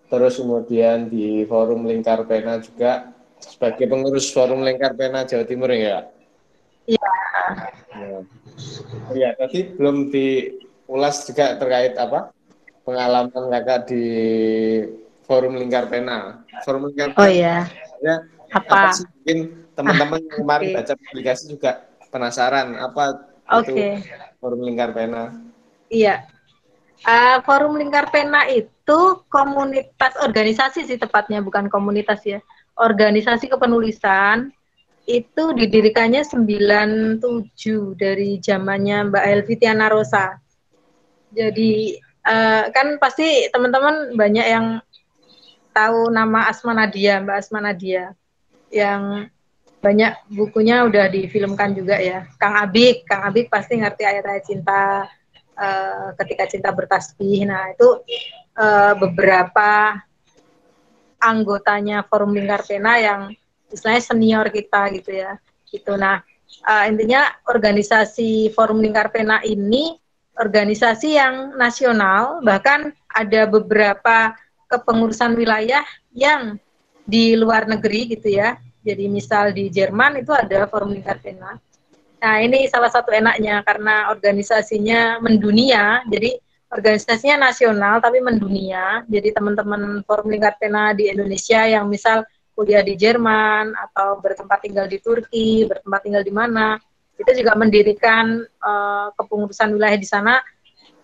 terus kemudian di forum Lingkar Pena juga sebagai pengurus forum Lingkar Pena Jawa Timur ya. Iya. Nah, ya tadi belum diulas juga terkait apa pengalaman kakak di forum Lingkar Pena. Forum Lingkar Pena Oh iya. ya Apa Apa? sih, mungkin Ah, teman-teman yang kemarin oke. baca publikasi juga penasaran apa itu Oke. forum lingkar pena. Iya. Forum Lingkar Pena itu komunitas organisasi sih tepatnya, bukan komunitas ya. Organisasi kepenulisan itu didirikannya 97 dari zamannya Mbak Elvitiana Rosa. Jadi kan pasti teman-teman banyak yang tahu nama Asma Nadia, Mbak Asma Nadia, yang banyak bukunya udah difilmkan juga ya. Kang Abik pasti ngerti ayat-ayat cinta, ketika cinta bertasbih. Nah itu beberapa anggotanya Forum Lingkar Pena yang istilahnya senior kita gitu ya. Gitu. Nah intinya organisasi Forum Lingkar Pena ini organisasi yang nasional, bahkan ada beberapa kepengurusan wilayah yang di luar negeri gitu ya. Jadi misal di Jerman itu ada Forum Lingkar Pena. Nah ini salah satu enaknya karena organisasinya mendunia, jadi organisasinya nasional tapi mendunia. Jadi teman-teman Forum Lingkar Pena di Indonesia yang misal kuliah di Jerman atau bertempat tinggal di Turki, bertempat tinggal di mana, itu juga mendirikan kepengurusan wilayah di sana.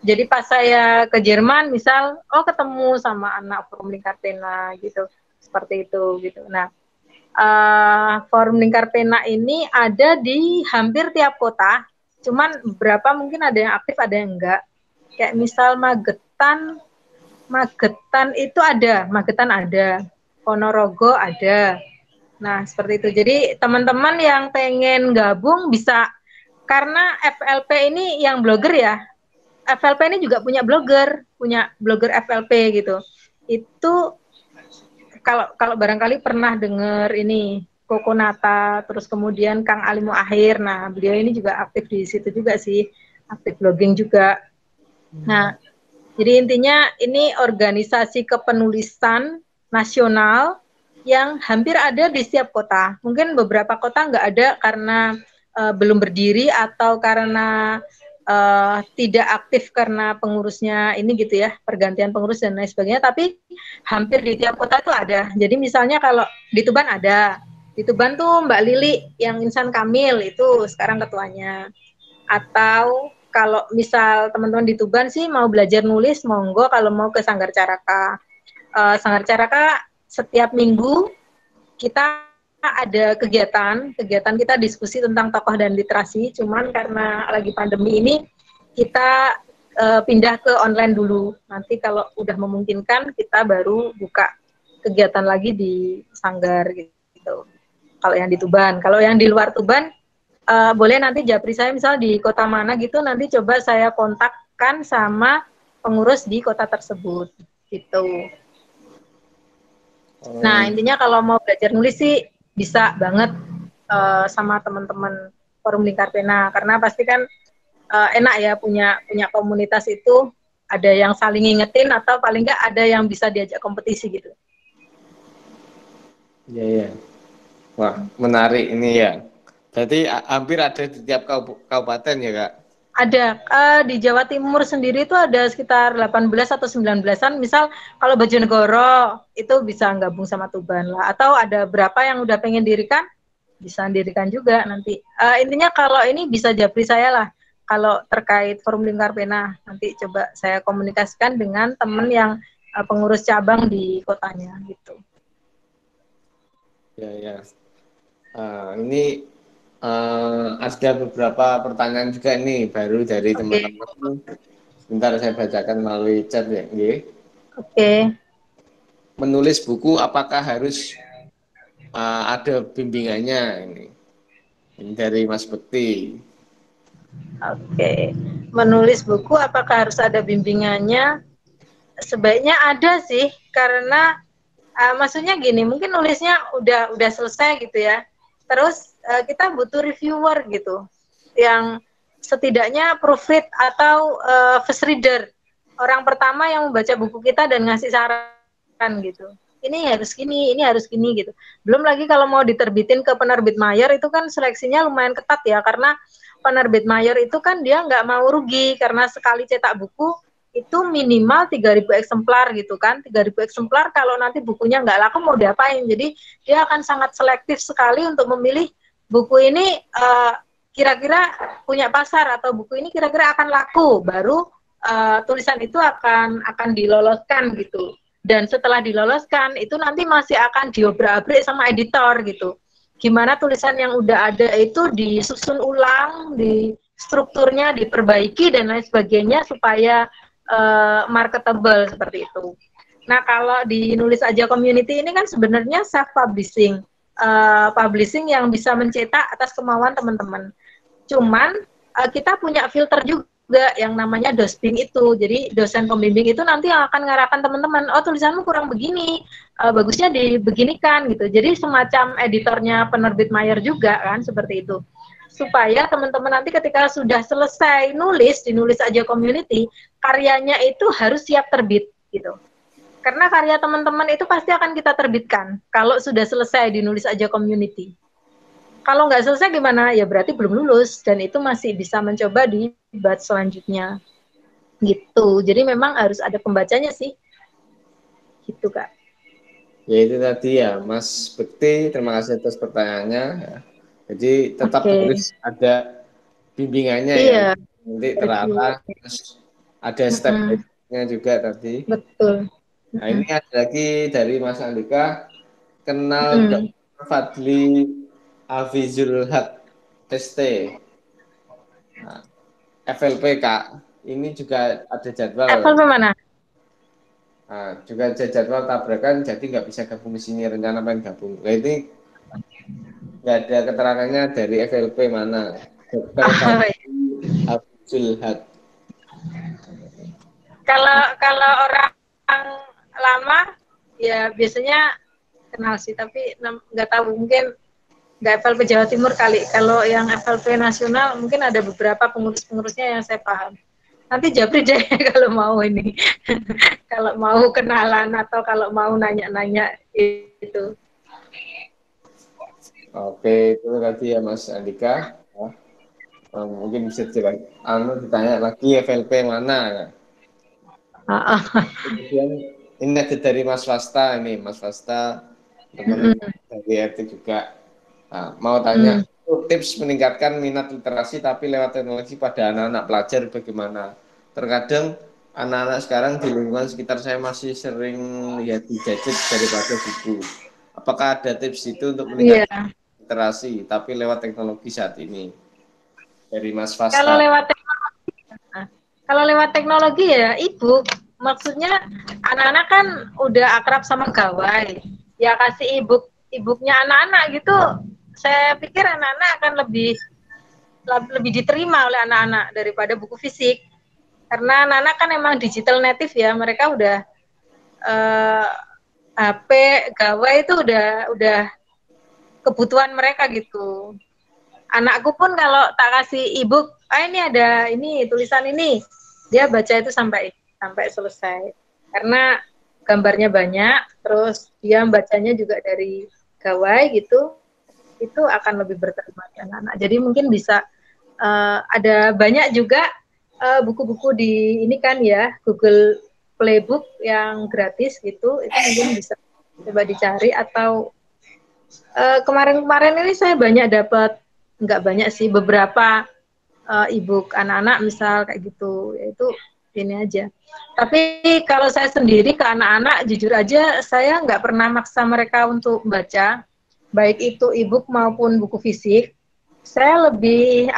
Jadi pas saya ke Jerman, misal, ketemu sama anak Forum Lingkar Pena gitu, seperti itu gitu. Nah, Forum Lingkar Pena ini ada di hampir tiap kota, cuman beberapa mungkin ada yang aktif, ada yang enggak. Kayak misal Magetan, Magetan ada, Ponorogo ada. Nah, seperti itu. Jadi teman-teman yang pengen gabung bisa, karena FLP ini yang blogger ya, FLP ini juga punya blogger FLP gitu. Itu kalau kalau barangkali pernah dengar ini Kokonata, terus kemudian Kang Alimo Akhir. Nah, beliau ini juga aktif di situ juga sih, aktif blogging juga. Nah, jadi intinya ini organisasi kepenulisan nasional yang hampir ada di setiap kota. Mungkin beberapa kota nggak ada karena belum berdiri atau karena tidak aktif karena pengurusnya ini gitu ya, pergantian pengurus dan lain sebagainya. Tapi hampir di tiap kota itu ada. Jadi misalnya kalau di Tuban ada, di Tuban tuh Mbak Lili yang Insan Kamil itu sekarang ketuanya. Atau kalau misal teman-teman di Tuban sih mau belajar nulis, monggo kalau mau ke Sanggar Caraka. Sanggar Caraka setiap minggu kita ada kegiatan kita diskusi tentang tokoh dan literasi, cuman karena lagi pandemi ini kita pindah ke online dulu. Nanti kalau udah memungkinkan kita baru buka kegiatan lagi di Sanggar gitu. Kalau yang di Tuban, kalau yang di luar Tuban boleh nanti japri saya misal di kota mana gitu, nanti coba saya kontakkan sama pengurus di kota tersebut gitu. Nah intinya kalau mau belajar nulis sih bisa banget sama teman-teman Forum Lingkar Pena, karena pasti kan enak ya punya komunitas itu, ada yang saling ngingetin atau paling nggak ada yang bisa diajak kompetisi gitu. Iya, iya. Wah, menarik ini ya. Berarti hampir ada di tiap kabupaten ya, Kak? Ada di Jawa Timur sendiri itu ada sekitar 18 atau 19-an. Misal kalau Bojonegoro itu bisa gabung sama Tuban lah. Atau ada berapa yang udah pengen dirikan, bisa dirikan juga nanti. Intinya kalau ini bisa japri saya lah. Kalau terkait Forum Lingkar Pena, nanti coba saya komunikasikan dengan teman yang pengurus cabang di kotanya gitu. Ya, ya. Ini ada beberapa pertanyaan juga ini baru dari teman-teman. Sebentar saya bacakan melalui chat ya. Oke. Menulis buku apakah harus ada bimbingannya ini? Ini dari Mas Bekti. Oke. Menulis buku apakah harus ada bimbingannya? Sebaiknya ada sih, karena maksudnya gini, mungkin nulisnya udah selesai gitu ya. Terus kita butuh reviewer gitu, yang setidaknya proofread atau first reader, orang pertama yang membaca buku kita dan ngasih saran gitu. Ini harus gini, ini harus gini gitu. Belum lagi kalau mau diterbitin ke penerbit mayor itu kan seleksinya lumayan ketat ya, karena penerbit mayor itu kan dia nggak mau rugi karena sekali cetak buku itu minimal 3.000 eksemplar gitu kan. 3.000 eksemplar kalau nanti bukunya nggak laku mau diapain. Jadi dia akan sangat selektif sekali untuk memilih buku ini kira-kira punya pasar atau buku ini kira-kira akan laku, baru tulisan itu akan diloloskan gitu. Dan setelah diloloskan itu nanti masih akan diobrak-abrik sama editor gitu. Gimana tulisan yang udah ada itu disusun ulang, di strukturnya diperbaiki dan lain sebagainya supaya marketable seperti itu. Nah, kalau di Nulis Aja Community ini kan sebenarnya self publishing, publishing yang bisa mencetak atas kemauan teman-teman. Cuman kita punya filter juga yang namanya dosbing itu. Jadi dosen pembimbing itu nanti yang akan ngarahkan teman-teman, oh tulisanmu kurang begini, bagusnya dibeginikan gitu. Jadi semacam editornya penerbit mayor juga kan seperti itu. Supaya teman-teman nanti ketika sudah selesai nulis di Nulis Aja Community, karyanya itu harus siap terbit gitu. Karena karya teman-teman itu pasti akan kita terbitkan kalau sudah selesai di Nulis Aja Community. Kalau nggak selesai gimana? Ya berarti belum lulus dan itu masih bisa mencoba di batch selanjutnya. Gitu. Jadi memang harus ada pembacanya sih. Gitu, Kak. Ya itu tadi ya, Mas Bekti, terima kasih atas pertanyaannya. Jadi tetap harus ada bimbingannya ya, Iya. nanti terarah, terus ada step by step-nya juga tadi. Betul. Nah ini ada lagi dari Mas Andika, kenal Dr. Fadli Hafizul Haq Teste. Nah, FLP Kak, ini juga ada jadwal. FLP mana? Nah, juga ada jadwal tabrakan, jadi nggak bisa gabung di sini, rencana pengen gabung. Nah ini nggak ada keterangannya dari FLP mana. Dr. Fadli Hafizul Haq. Kalau orang lama ya biasanya kenal sih, tapi nggak tahu, mungkin nggak FLP Jawa Timur kali. Kalau yang FLP nasional mungkin ada beberapa pengurus-pengurusnya yang saya paham. Nanti Japri deh kalau mau ini, kalau mau kenalan atau kalau mau nanya-nanya itu. Oke, itu tadi ya Mas Andika. Mungkin bisa ditanya lagi FLP mana. Kemudian ini ada dari Mas Fasta, ini Mas Fasta teman dari RT juga. Nah, mau tanya tips meningkatkan minat literasi tapi lewat teknologi pada anak-anak pelajar bagaimana? Terkadang anak-anak sekarang di lingkungan sekitar saya masih sering lihat di gadget daripada buku. Apakah ada tips itu untuk meningkatkan literasi tapi lewat teknologi saat ini? Dari Mas Fasta. Kalau lewat teknologi ya e-book. Maksudnya anak-anak kan udah akrab sama gawai. Ya kasih e-booknya anak-anak gitu. Saya pikir anak-anak akan lebih diterima oleh anak-anak daripada buku fisik. Karena anak-anak kan emang digital native ya. Mereka udah HP, gawai itu udah kebutuhan mereka gitu. Anakku pun kalau tak kasih e-book, ini ada ini tulisan ini, dia baca itu sampai selesai. Karena gambarnya banyak, terus dia bacanya juga dari gawai gitu, itu akan lebih berterima kasih anak-anak. Jadi mungkin bisa ada banyak juga buku-buku di ini kan ya, Google Playbook yang gratis gitu, itu mungkin bisa coba dicari. Atau kemarin-kemarin ini saya banyak dapat, nggak banyak sih, beberapa e-book anak-anak misal kayak gitu, yaitu ini aja. Tapi kalau saya sendiri ke anak-anak, jujur aja saya nggak pernah maksa mereka untuk baca, baik itu e-book maupun buku fisik. Saya lebih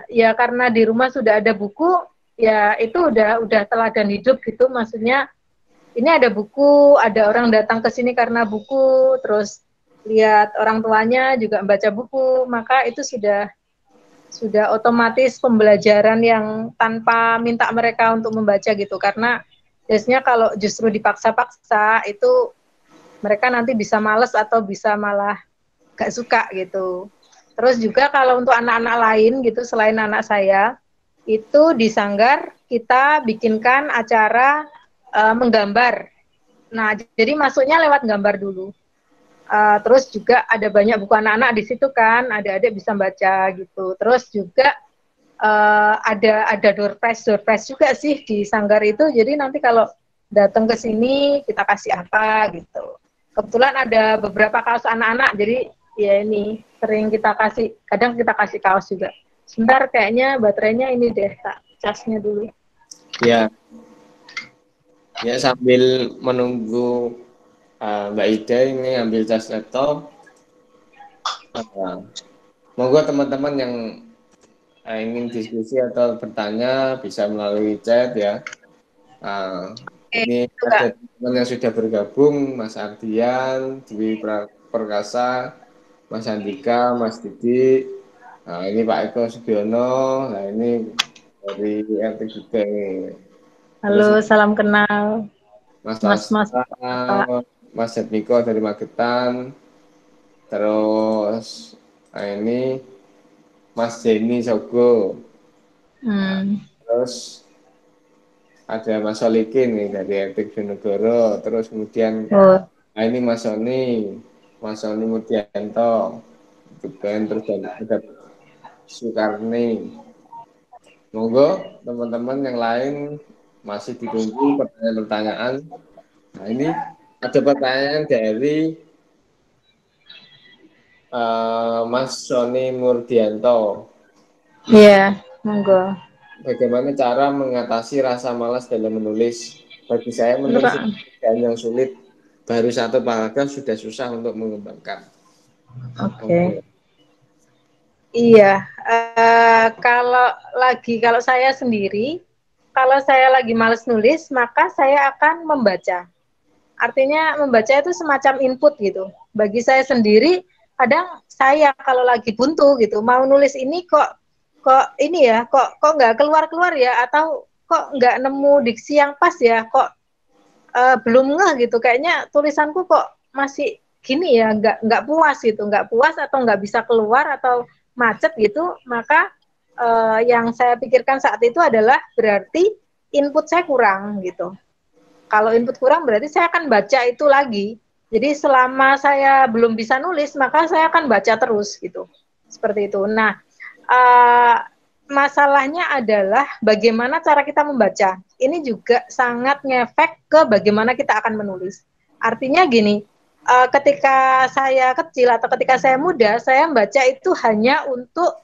ya karena di rumah sudah ada buku, ya itu udah teladan hidup gitu. Maksudnya ini ada buku, ada orang datang ke sini karena buku, terus lihat orang tuanya juga membaca buku, maka itu sudah otomatis pembelajaran yang tanpa minta mereka untuk membaca gitu. Karena biasanya kalau justru dipaksa-paksa itu mereka nanti bisa males atau bisa malah gak suka gitu. Terus juga kalau untuk anak-anak lain gitu selain anak saya, itu di Sanggar kita bikinkan acara menggambar. Nah, jadi masuknya lewat gambar dulu. Terus juga ada banyak buku anak-anak di situ kan, adik-adik bisa baca gitu. Terus juga ada door prize juga sih di Sanggar itu. Jadi nanti kalau datang ke sini kita kasih apa gitu. Kebetulan ada beberapa kaos anak-anak, jadi ya ini sering kita kasih, kadang kita kasih kaos juga. Sebentar, kayaknya baterainya ini deh, tak casnya dulu. Ya, ya sambil menunggu Mbak Ida ini ambil cas laptop. Monggo teman-teman yang ingin diskusi atau bertanya bisa melalui chat ya. Ini ada teman yang sudah bergabung, Mas Ardian, Dwi Perkasa, Mas Andika, Mas Didi. Nah, ini Pak Eko Sugiono. Nah, ini dari RT juga ini. Terus Halo, salam kenal. Mas Mas, Bapak. Mas Jatmiko dari Magetan. Terus ini Mas Jenny Sogo. Terus ada Mas Solikin nih dari Etik Jonegoro. Terus kemudian ini Mas Sony Mudianto, juga terus ada Sukarni. Monggo teman-teman yang lain masih ditunggu pertanyaan-pertanyaan. Nah ini ada pertanyaan dari Mas Sony Murdianto. Iya, monggo. Bagaimana cara mengatasi rasa malas dalam menulis? Bagi saya menulis pekerjaan yang sulit, baru satu paragraf sudah susah untuk mengembangkan. Oke. Iya, kalau saya sendiri, kalau saya lagi males nulis, maka saya akan membaca. Artinya membaca itu semacam input gitu. Bagi saya sendiri, kadang saya kalau lagi buntu gitu, mau nulis ini kok ini ya, kok nggak keluar ya, atau kok nggak nemu diksi yang pas ya, kok belum ngeh gitu. Kayaknya tulisanku kok masih gini ya, nggak puas gitu, nggak puas atau nggak bisa keluar atau macet gitu, maka yang saya pikirkan saat itu adalah berarti input saya kurang gitu. Kalau input kurang berarti saya akan baca itu lagi. Jadi selama saya belum bisa nulis, maka saya akan baca terus gitu. Seperti itu. Nah, masalahnya adalah bagaimana cara kita membaca. Ini juga sangat ngefek ke bagaimana kita akan menulis. Artinya gini, ketika saya kecil atau ketika saya muda, saya membaca itu hanya untuk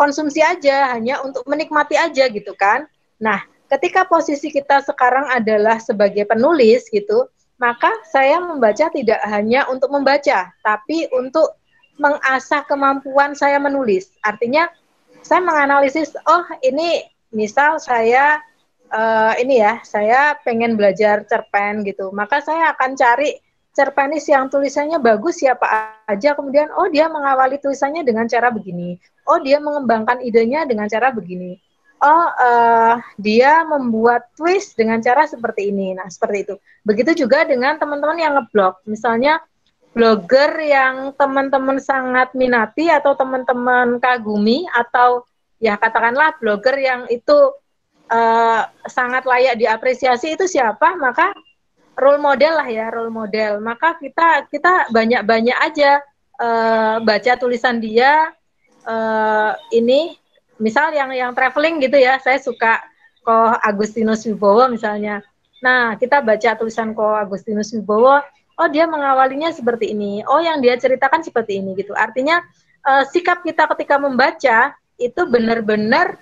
konsumsi aja, hanya untuk menikmati aja gitu kan. Nah, ketika posisi kita sekarang adalah sebagai penulis gitu, maka saya membaca tidak hanya untuk membaca, tapi untuk mengasah kemampuan saya menulis. Artinya saya menganalisis, oh ini misal saya saya pengen belajar cerpen gitu, maka saya akan cari cerpenis yang tulisannya bagus siapa aja, kemudian oh dia mengawali tulisannya dengan cara begini, oh dia mengembangkan idenya dengan cara begini, oh dia membuat twist dengan cara seperti ini. Nah seperti itu. Begitu juga dengan teman-teman yang ngeblog, misalnya blogger yang teman-teman sangat minati atau teman-teman kagumi, atau ya katakanlah blogger yang itu sangat layak diapresiasi, itu siapa, maka role model lah ya, role model. Maka kita banyak-banyak aja baca tulisan dia. Ini misal yang traveling gitu ya, saya suka Ko Agustinus Wibowo misalnya. Nah, kita baca tulisan Ko Agustinus Wibowo, oh dia mengawalinya seperti ini, oh yang dia ceritakan seperti ini gitu. Artinya sikap kita ketika membaca itu benar-benar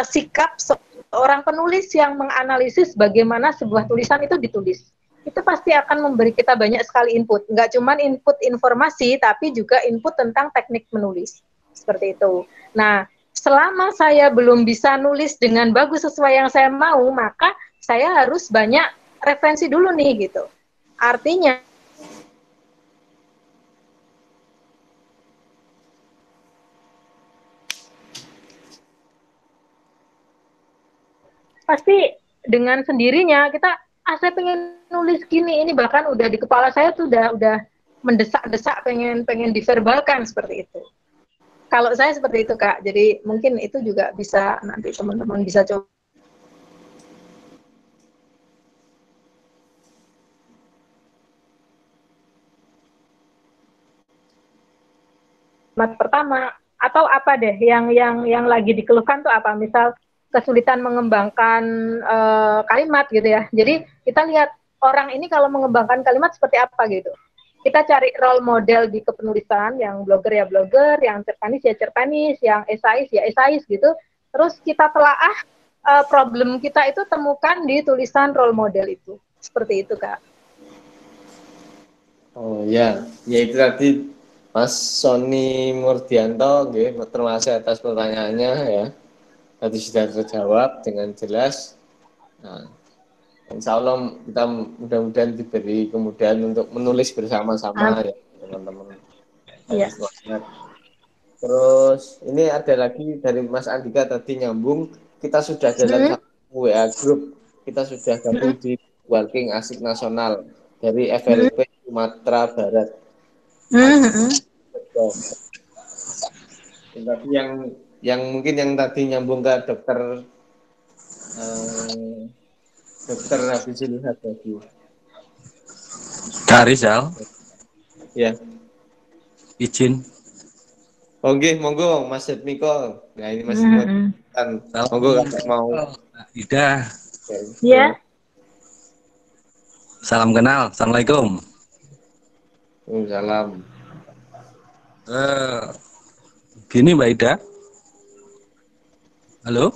sikap seorang penulis yang menganalisis bagaimana sebuah tulisan itu ditulis. Itu pasti akan memberi kita banyak sekali input. Nggak cuma input informasi, tapi juga input tentang teknik menulis. Seperti itu. Nah, selama saya belum bisa nulis dengan bagus sesuai yang saya mau, maka saya harus banyak referensi dulu nih gitu. Artinya, pasti dengan sendirinya kita saya pengen nulis gini, ini bahkan udah di kepala saya tuh udah mendesak-desak pengen diverbalkan seperti itu. Kalau saya seperti itu Kak, jadi mungkin itu juga bisa nanti teman-teman bisa coba. Pertama, atau apa deh yang lagi dikeluhkan tuh apa? Misal kesulitan mengembangkan kalimat gitu ya. Jadi kita lihat orang ini kalau mengembangkan kalimat seperti apa gitu. Kita cari role model di kepenulisan, yang blogger ya blogger, yang cerpenis ya cerpenis, yang esais ya esais gitu. Terus kita telaah problem kita itu temukan di tulisan role model itu. Seperti itu, Kak. Oh ya, ya itu tadi Mas Sony Murdianto, terima kasih atas pertanyaannya ya. Tadi sudah terjawab dengan jelas. Nah, insya Allah kita mudah-mudahan diberi kemudahan untuk menulis bersama-sama ya teman-teman. Iya. Terus ini ada lagi dari Mas Andika tadi nyambung, kita sudah dalam satu WA group, kita sudah gabung di Working Asik Nasional dari FLP Sumatera Barat. Tapi yang mungkin yang tadi nyambung ke dokter habis lihat tadi. Kak Rizal, Ya. izin. Oke, monggo Mas Miko. Nah ini masih monggo kalau mau. Ida. Ya. Salam kenal. Assalamualaikum. Salam. Gini Mbak Ida. Halo.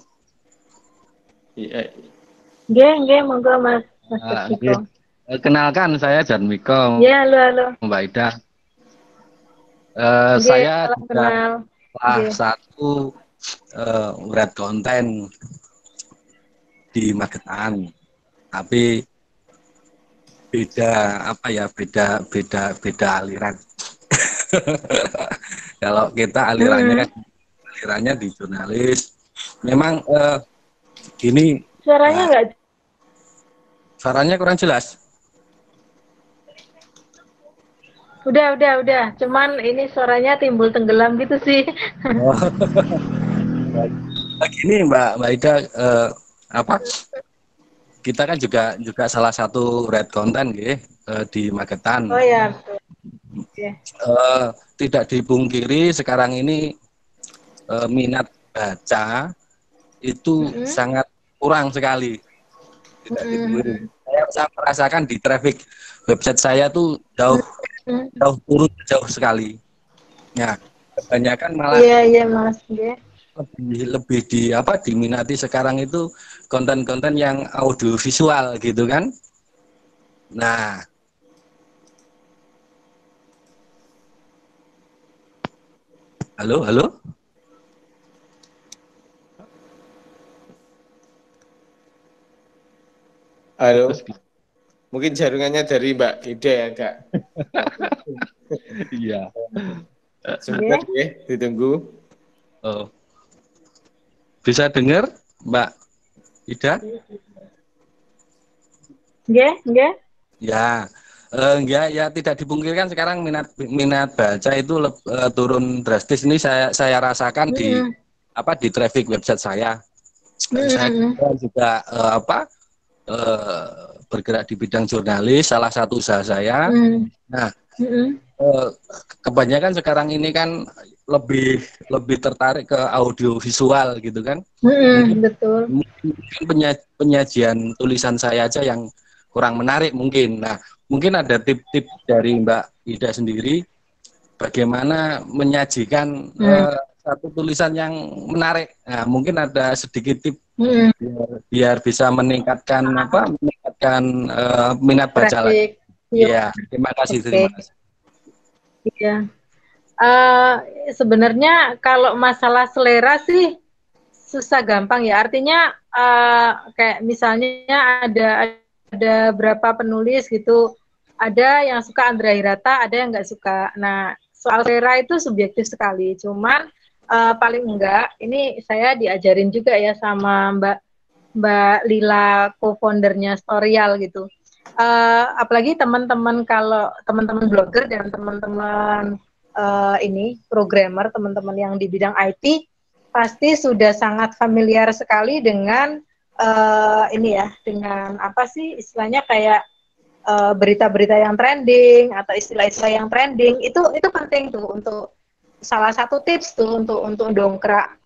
Iya. Nggih, monggo Mas Miko. Kenalkan saya Jan Miko. Ya, halo. Mbak Ida. Saya juga salah satu red konten di Magetan, tapi beda aliran. Kalau kita alirannya di jurnalis. Memang gini. Suaranya kurang jelas. Udah. Cuman ini suaranya timbul tenggelam gitu sih. Gini Mbak Ida, kita kan juga salah satu red content di Magetan. Oh ya. Tidak dipungkiri sekarang ini minat baca itu sangat kurang sekali. Tidak dipungkiri. Saya merasakan di traffic website saya tuh jauh sekali. Ya, kebanyakan malah Mas. Lebih diminati sekarang itu konten-konten yang audio visual gitu kan. Nah, halo. Mungkin jaringannya dari Mbak Ida ya, Kak. Iya. Sebentar ya, ditunggu. Oh. Bisa dengar, Mbak Ida? Nggih. Ya. Ya tidak dipungkirkan sekarang minat baca itu turun drastis. Ini saya rasakan di traffic website saya. Saya juga bergerak di bidang jurnalis, salah satu usaha saya. Nah, kebanyakan sekarang ini kan lebih tertarik ke audio visual gitu kan. Betul. Mungkin penyajian tulisan saya aja yang kurang menarik mungkin. Nah, mungkin ada tip-tip dari Mbak Ida sendiri bagaimana menyajikan satu tulisan yang menarik. Nah, mungkin ada sedikit tip biar bisa meningkatkan minat baca lagi. Iya, terima kasih. Iya. Sebenarnya kalau masalah selera sih susah gampang ya. Artinya kayak misalnya ada berapa penulis gitu. Ada yang suka Andra Hirata, ada yang nggak suka. Nah, soal selera itu subjektif sekali. Cuman paling enggak, ini saya diajarin juga ya sama Mbak Lila, co-foundernya Storyal gitu. Apalagi teman-teman blogger dan teman-teman programmer, teman-teman yang di bidang IT pasti sudah sangat familiar sekali dengan dengan apa sih istilahnya kayak berita-berita yang trending atau istilah-istilah yang trending itu penting tuh untuk salah satu tips tuh untuk dongkrak.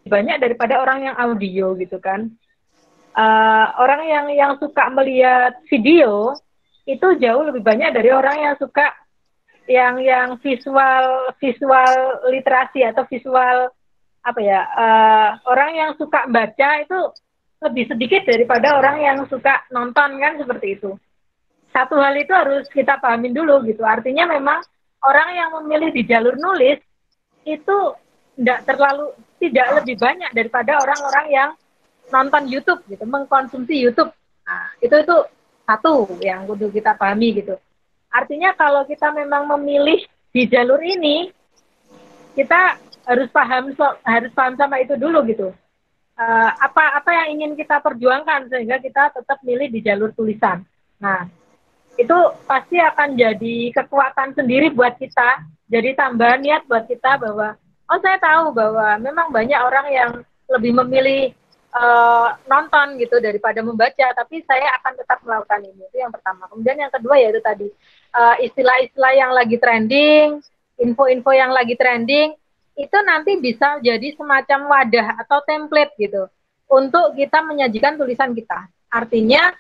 Banyak daripada orang yang audio gitu kan. Orang yang suka melihat video itu jauh lebih banyak dari orang yang suka yang visual literasi atau visual apa ya, orang yang suka baca itu lebih sedikit daripada orang yang suka nonton kan, seperti itu. Satu hal itu harus kita pahamin dulu gitu. Artinya memang orang yang memilih di jalur nulis itu tidak lebih banyak daripada orang-orang yang nonton YouTube gitu, mengkonsumsi YouTube. Nah, itu satu yang kudu kita pahami gitu. Artinya kalau kita memang memilih di jalur ini, kita harus paham sama itu dulu gitu. Apa yang ingin kita perjuangkan sehingga kita tetap milih di jalur tulisan. Nah, itu pasti akan jadi kekuatan sendiri buat kita, jadi tambahan niat buat kita bahwa oh, saya tahu bahwa memang banyak orang yang lebih memilih nonton gitu daripada membaca, tapi saya akan tetap melakukan ini. Itu yang pertama. Kemudian yang kedua yaitu tadi istilah-istilah yang lagi trending, info-info yang lagi trending, itu nanti bisa jadi semacam wadah atau template gitu untuk kita menyajikan tulisan kita. Artinya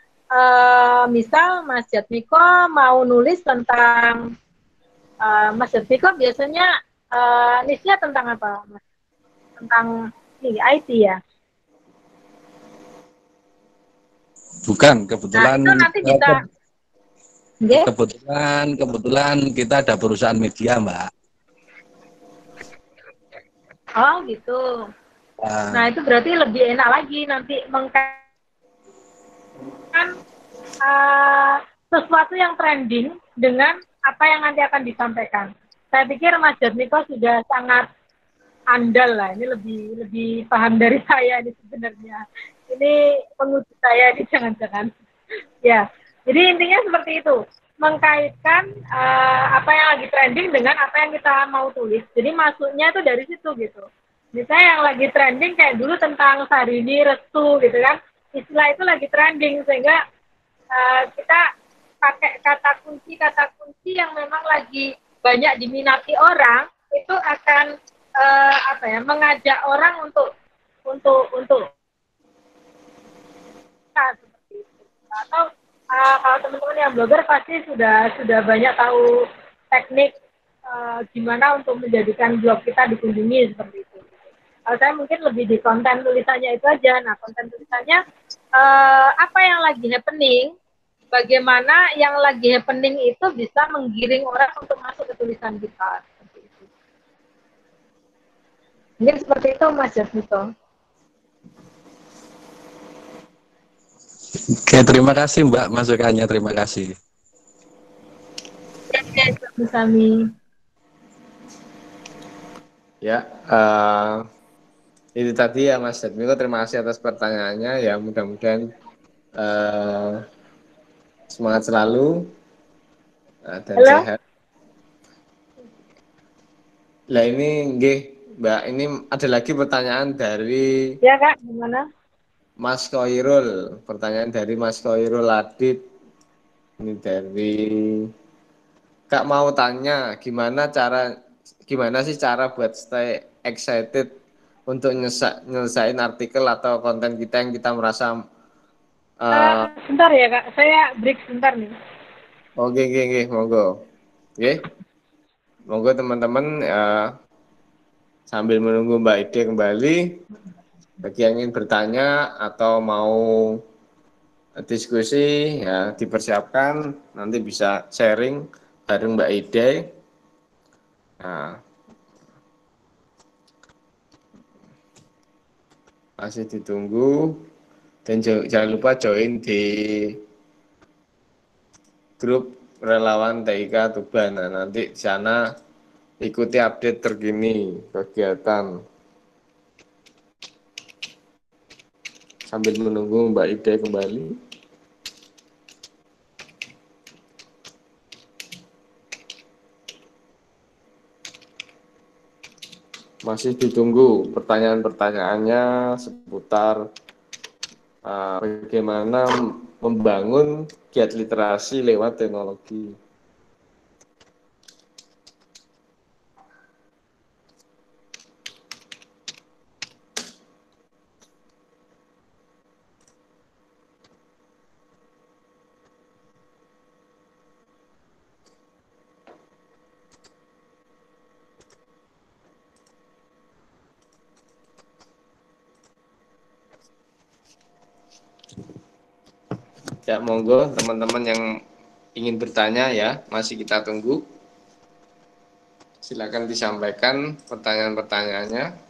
misal Mas Jatmiko mau nulis tentang Mas Jatmiko biasanya niche-nya tentang apa, Mas? Tentang ini IT ya? Bukan, kebetulan. Nah, itu nanti bisa. Kebetulan kita ada perusahaan media, Mbak. Oh gitu. Nah itu berarti lebih enak lagi nanti mengkaitkan sesuatu yang trending dengan apa yang nanti akan disampaikan. Saya pikir Mas Jatmiko sudah sangat andal lah. Ini lebih paham dari saya ini sebenarnya. Ini penguji saya ini jangan-jangan. Ya, jadi intinya seperti itu. Mengkaitkan apa yang lagi trending dengan apa yang kita mau tulis. Jadi masuknya itu dari situ gitu. Misalnya yang lagi trending kayak dulu tentang Syahrini Restu gitu kan. Istilah itu lagi trending sehingga kita pakai kata kunci yang memang lagi banyak diminati orang, itu akan mengajak orang untuk seperti itu. Atau kalau teman-teman yang blogger pasti sudah banyak tahu teknik gimana untuk menjadikan blog kita dikunjungi seperti itu. Kalau saya mungkin lebih di konten tulisannya itu aja. Nah, konten tulisannya apa yang lagi happening, bagaimana yang lagi happening itu bisa menggiring orang untuk masuk ke tulisan kita. Seperti itu. Mungkin seperti itu, Mas Jatmiko. Oke, terima kasih Mbak masukannya, terima kasih. Oke, Sami. Ya, itu tadi ya Mas Jatmiko, terima kasih atas pertanyaannya. Ya mudah-mudahan semangat selalu dan Halo? sehat. Lah ini nggih, Mbak, ini ada lagi pertanyaan dari Ya Kak, gimana? Mas Koirul. Pertanyaan dari Mas Koirul Adit. Ini dari Kak mau tanya gimana sih cara buat stay excited untuk nyelesain artikel atau konten kita yang kita merasa Sebentar ya Kak, saya break sebentar nih. oke, monggo. Oke. Monggo teman-teman sambil menunggu Mbak Ide kembali, bagi yang ingin bertanya atau mau diskusi ya dipersiapkan, nanti bisa sharing bareng Mbak Ide. Nah, masih ditunggu dan jangan lupa join di grup relawan TIK Tuban. Nah, nanti di sana ikuti update terkini kegiatan sambil menunggu Mbak Ide kembali. Masih ditunggu pertanyaan-pertanyaannya seputar bagaimana membangun giat literasi lewat teknologi. Ya, monggo teman-teman yang ingin bertanya ya, masih kita tunggu. Silakan disampaikan pertanyaan-pertanyaannya.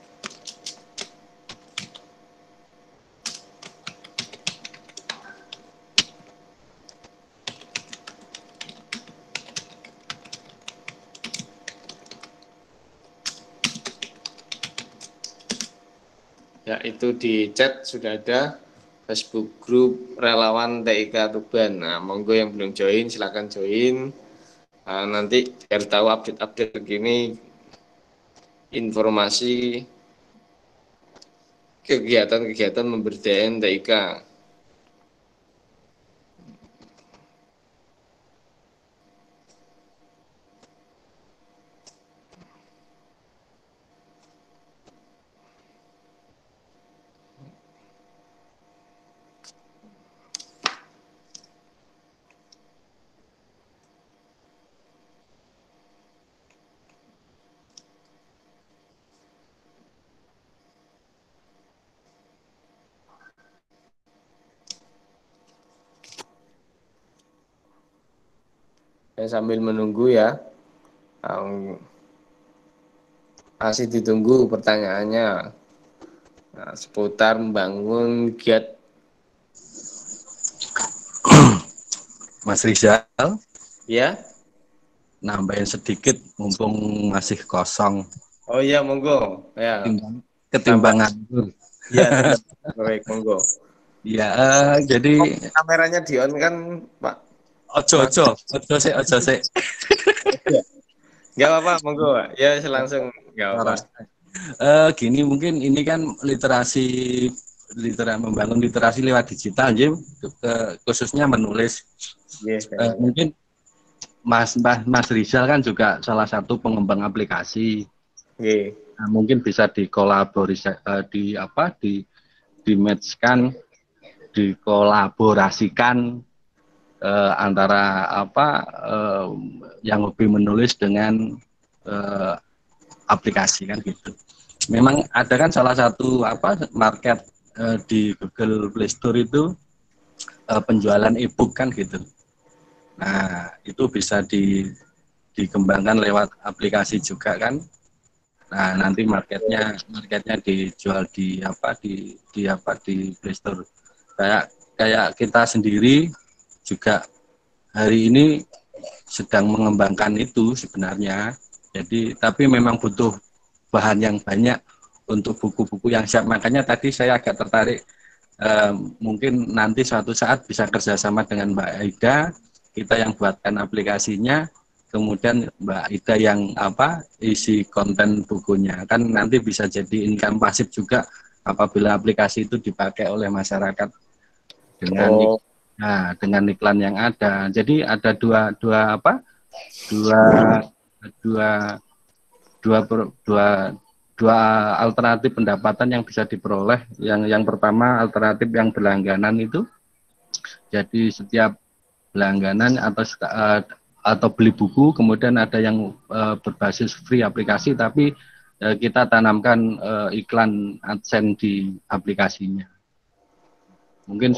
Ya, itu di chat sudah ada Facebook Group Relawan TIK Tuban. Nah, monggo yang belum join, silakan join. Nanti biar tahu update-update begini, informasi kegiatan-kegiatan pemberdayaan TIK. Sambil menunggu ya, masih ditunggu pertanyaannya seputar membangun giat. Mas Rizal, Ya, nambahin sedikit mumpung masih kosong. oh iya, monggo ya. Ketimbang nganggur. Ya, baik, monggo. Ya, jadi kameranya di on kan, Pak? ojo sih. Nggak apa-apa, monggo, Pak. Ya, langsung nggak apa. Gini, mungkin ini kan membangun literasi lewat digital, khususnya menulis. Yes, mungkin Mas Rizal kan juga salah satu pengembang aplikasi. Nah, mungkin bisa dikolaborasikan antara yang hobi menulis dengan aplikasi kan gitu. Memang ada kan salah satu market di Google Play Store itu penjualan e-book kan gitu. Nah, itu bisa dikembangkan lewat aplikasi juga kan. Nah, nanti marketnya dijual di Play Store. Kayak kita sendiri juga hari ini sedang mengembangkan itu sebenarnya. Jadi, tapi memang butuh bahan yang banyak untuk buku-buku yang siap. Makanya tadi saya agak tertarik, mungkin nanti suatu saat bisa kerjasama dengan Mbak Aida, kita yang buatkan aplikasinya, kemudian Mbak Ida yang isi konten bukunya, kan nanti bisa jadi income pasif juga apabila aplikasi itu dipakai oleh masyarakat dengan iklan yang ada. Jadi ada dua alternatif pendapatan yang bisa diperoleh. Yang pertama, alternatif yang berlangganan itu, jadi setiap berlangganan atau beli buku, kemudian ada yang berbasis free aplikasi, tapi kita tanamkan iklan AdSense di aplikasinya. Mungkin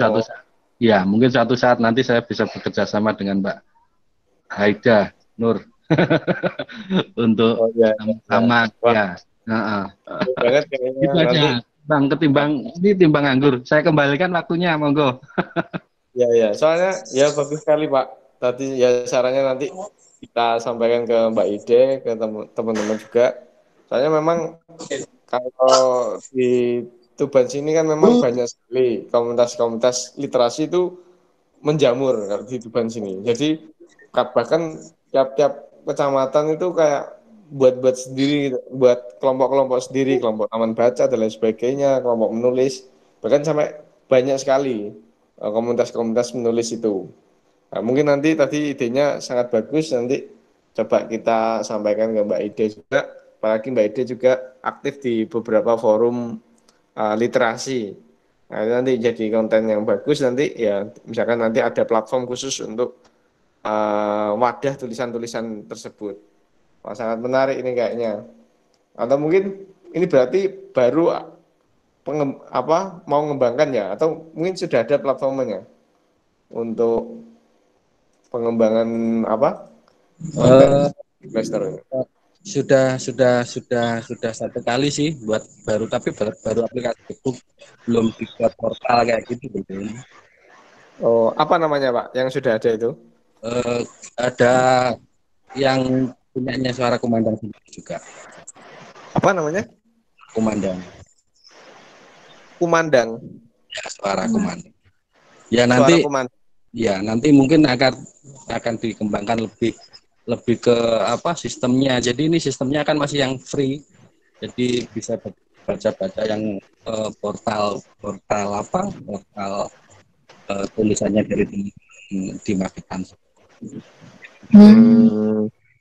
suatu saat nanti saya bisa bekerja sama dengan Mbak Haida Nur untuk sama ya. Banget itu aja, Bang, timbang nganggur. Saya kembalikan waktunya, monggo. Ya. Soalnya ya bagus sekali, Pak. Tadi ya sarannya nanti kita sampaikan ke Mbak Ide, ke teman-teman juga. Soalnya memang kalau di Tuban sini kan memang banyak sekali komunitas-komunitas literasi itu menjamur kalau di Tuban sini. Jadi bahkan tiap-tiap kecamatan itu kayak buat sendiri, buat kelompok-kelompok sendiri, kelompok taman baca dan lain sebagainya, kelompok menulis, bahkan sampai banyak sekali komunitas-komunitas menulis itu. Nah, mungkin nanti tadi idenya sangat bagus, nanti coba kita sampaikan ke Mbak Ida juga, apalagi Mbak Ida juga aktif di beberapa forum literasi. Nah, nanti jadi konten yang bagus nanti ya, misalkan nanti ada platform khusus untuk wadah tulisan-tulisan tersebut. Wah, sangat menarik ini kayaknya. Atau mungkin ini berarti baru mau mengembangkan ya, atau mungkin sudah ada platformnya untuk pengembangan konten Eh, investor ini. sudah satu kali sih buat baru, tapi baru aplikasi itu, belum dibuat portal kayak gitu belum. Oh, apa namanya Pak yang sudah ada itu? Ada yang punyanya Suara Kumandang juga. Apa namanya? Kumandang. Kumandang. Ya, Suara Kumandang. Ya Suara nanti, Kumandang. ya nanti mungkin akan dikembangkan lebih ke sistemnya. Jadi ini sistemnya kan masih yang free. Jadi bisa baca-baca yang portal tulisannya dari di Magetan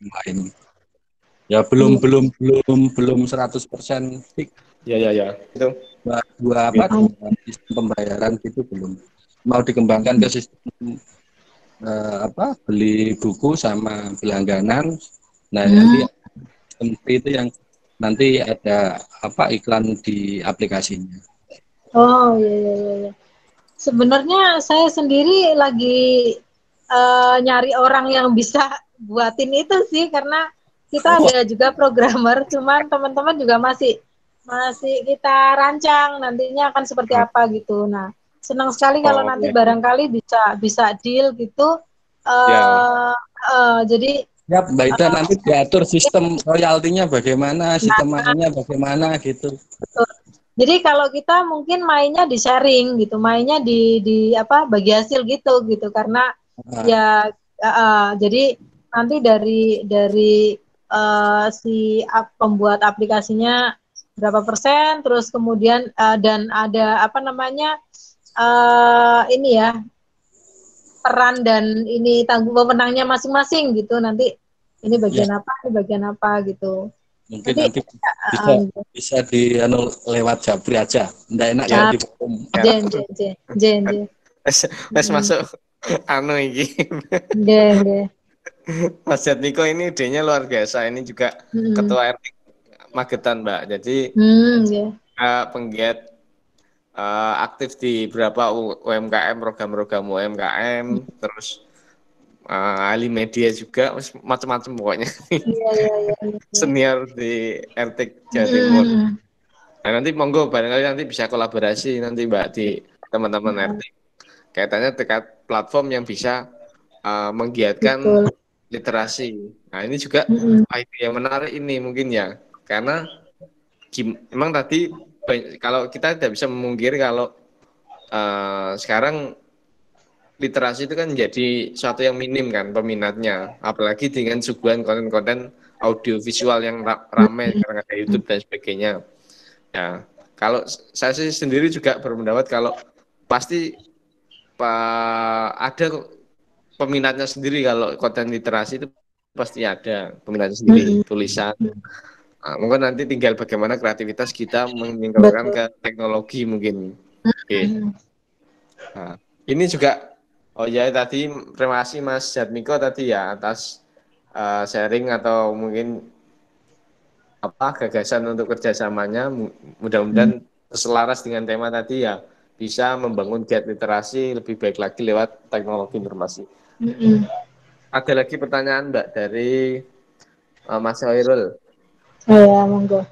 lain. Ya belum 100% fix. Ya. Itu. Dua sistem pembayaran gitu belum. Mau dikembangkan ke sistem beli buku sama berlangganan. Nah, nanti sistem free itu yang nanti ada iklan di aplikasinya. Oh iya. Sebenarnya saya sendiri lagi nyari orang yang bisa buatin itu sih, karena kita ada juga programmer, cuman teman-teman juga masih kita rancang nantinya akan seperti apa gitu. Nah, senang sekali kalau nanti barangkali bisa deal gitu. Jadi ya, Mbak Ida, nanti diatur sistem royaltinya bagaimana, sistem mainnya bagaimana gitu. Betul. Jadi kalau kita mungkin mainnya di sharing gitu, mainnya di bagi hasil gitu karena ya jadi nanti dari si pembuat aplikasinya berapa persen, terus kemudian dan ada ini ya, peran dan ini tanggung pemenangnya masing-masing gitu, nanti ini bagian apa gitu. Mungkin nanti bisa lewat Japri aja. Nggak enak ya di forum. Jen. Mas masuk iki. Mas Jatmiko ini idenya luar biasa. Ini juga ketua RT Magetan, Mbak. Jadi penggiat aktif di beberapa UMKM, program-program UMKM, terus ahli media juga, macam-macam pokoknya. Iya. Senior di RT Jawa Timur. Nah, nanti monggo barangkali nanti bisa kolaborasi nanti Mbak di teman-teman RT. Kaitannya dekat platform yang bisa menggiatkan literasi. Nah, ini juga ide yang menarik ini mungkin ya. Karena memang tadi kalau kita tidak bisa memungkiri kalau sekarang literasi itu kan menjadi suatu yang minim kan peminatnya, apalagi dengan suguhan konten-konten audiovisual yang ramai karena ada YouTube dan sebagainya. Ya, kalau saya sih sendiri juga berpendapat kalau pasti ada peminatnya sendiri, kalau konten literasi itu pasti ada peminatnya sendiri, tulisan. Nah, mungkin nanti tinggal bagaimana kreativitas kita meninggalkan ke teknologi mungkin. Oke. Nah, ini juga tadi terima kasih Mas Jatmiko tadi ya atas sharing atau mungkin gagasan untuk kerjasamanya. Mudah-mudahan selaras dengan tema tadi ya, bisa membangun giat literasi lebih baik lagi lewat teknologi informasi. Ada lagi pertanyaan Mbak dari Mas Hoirul. Ya, monggo.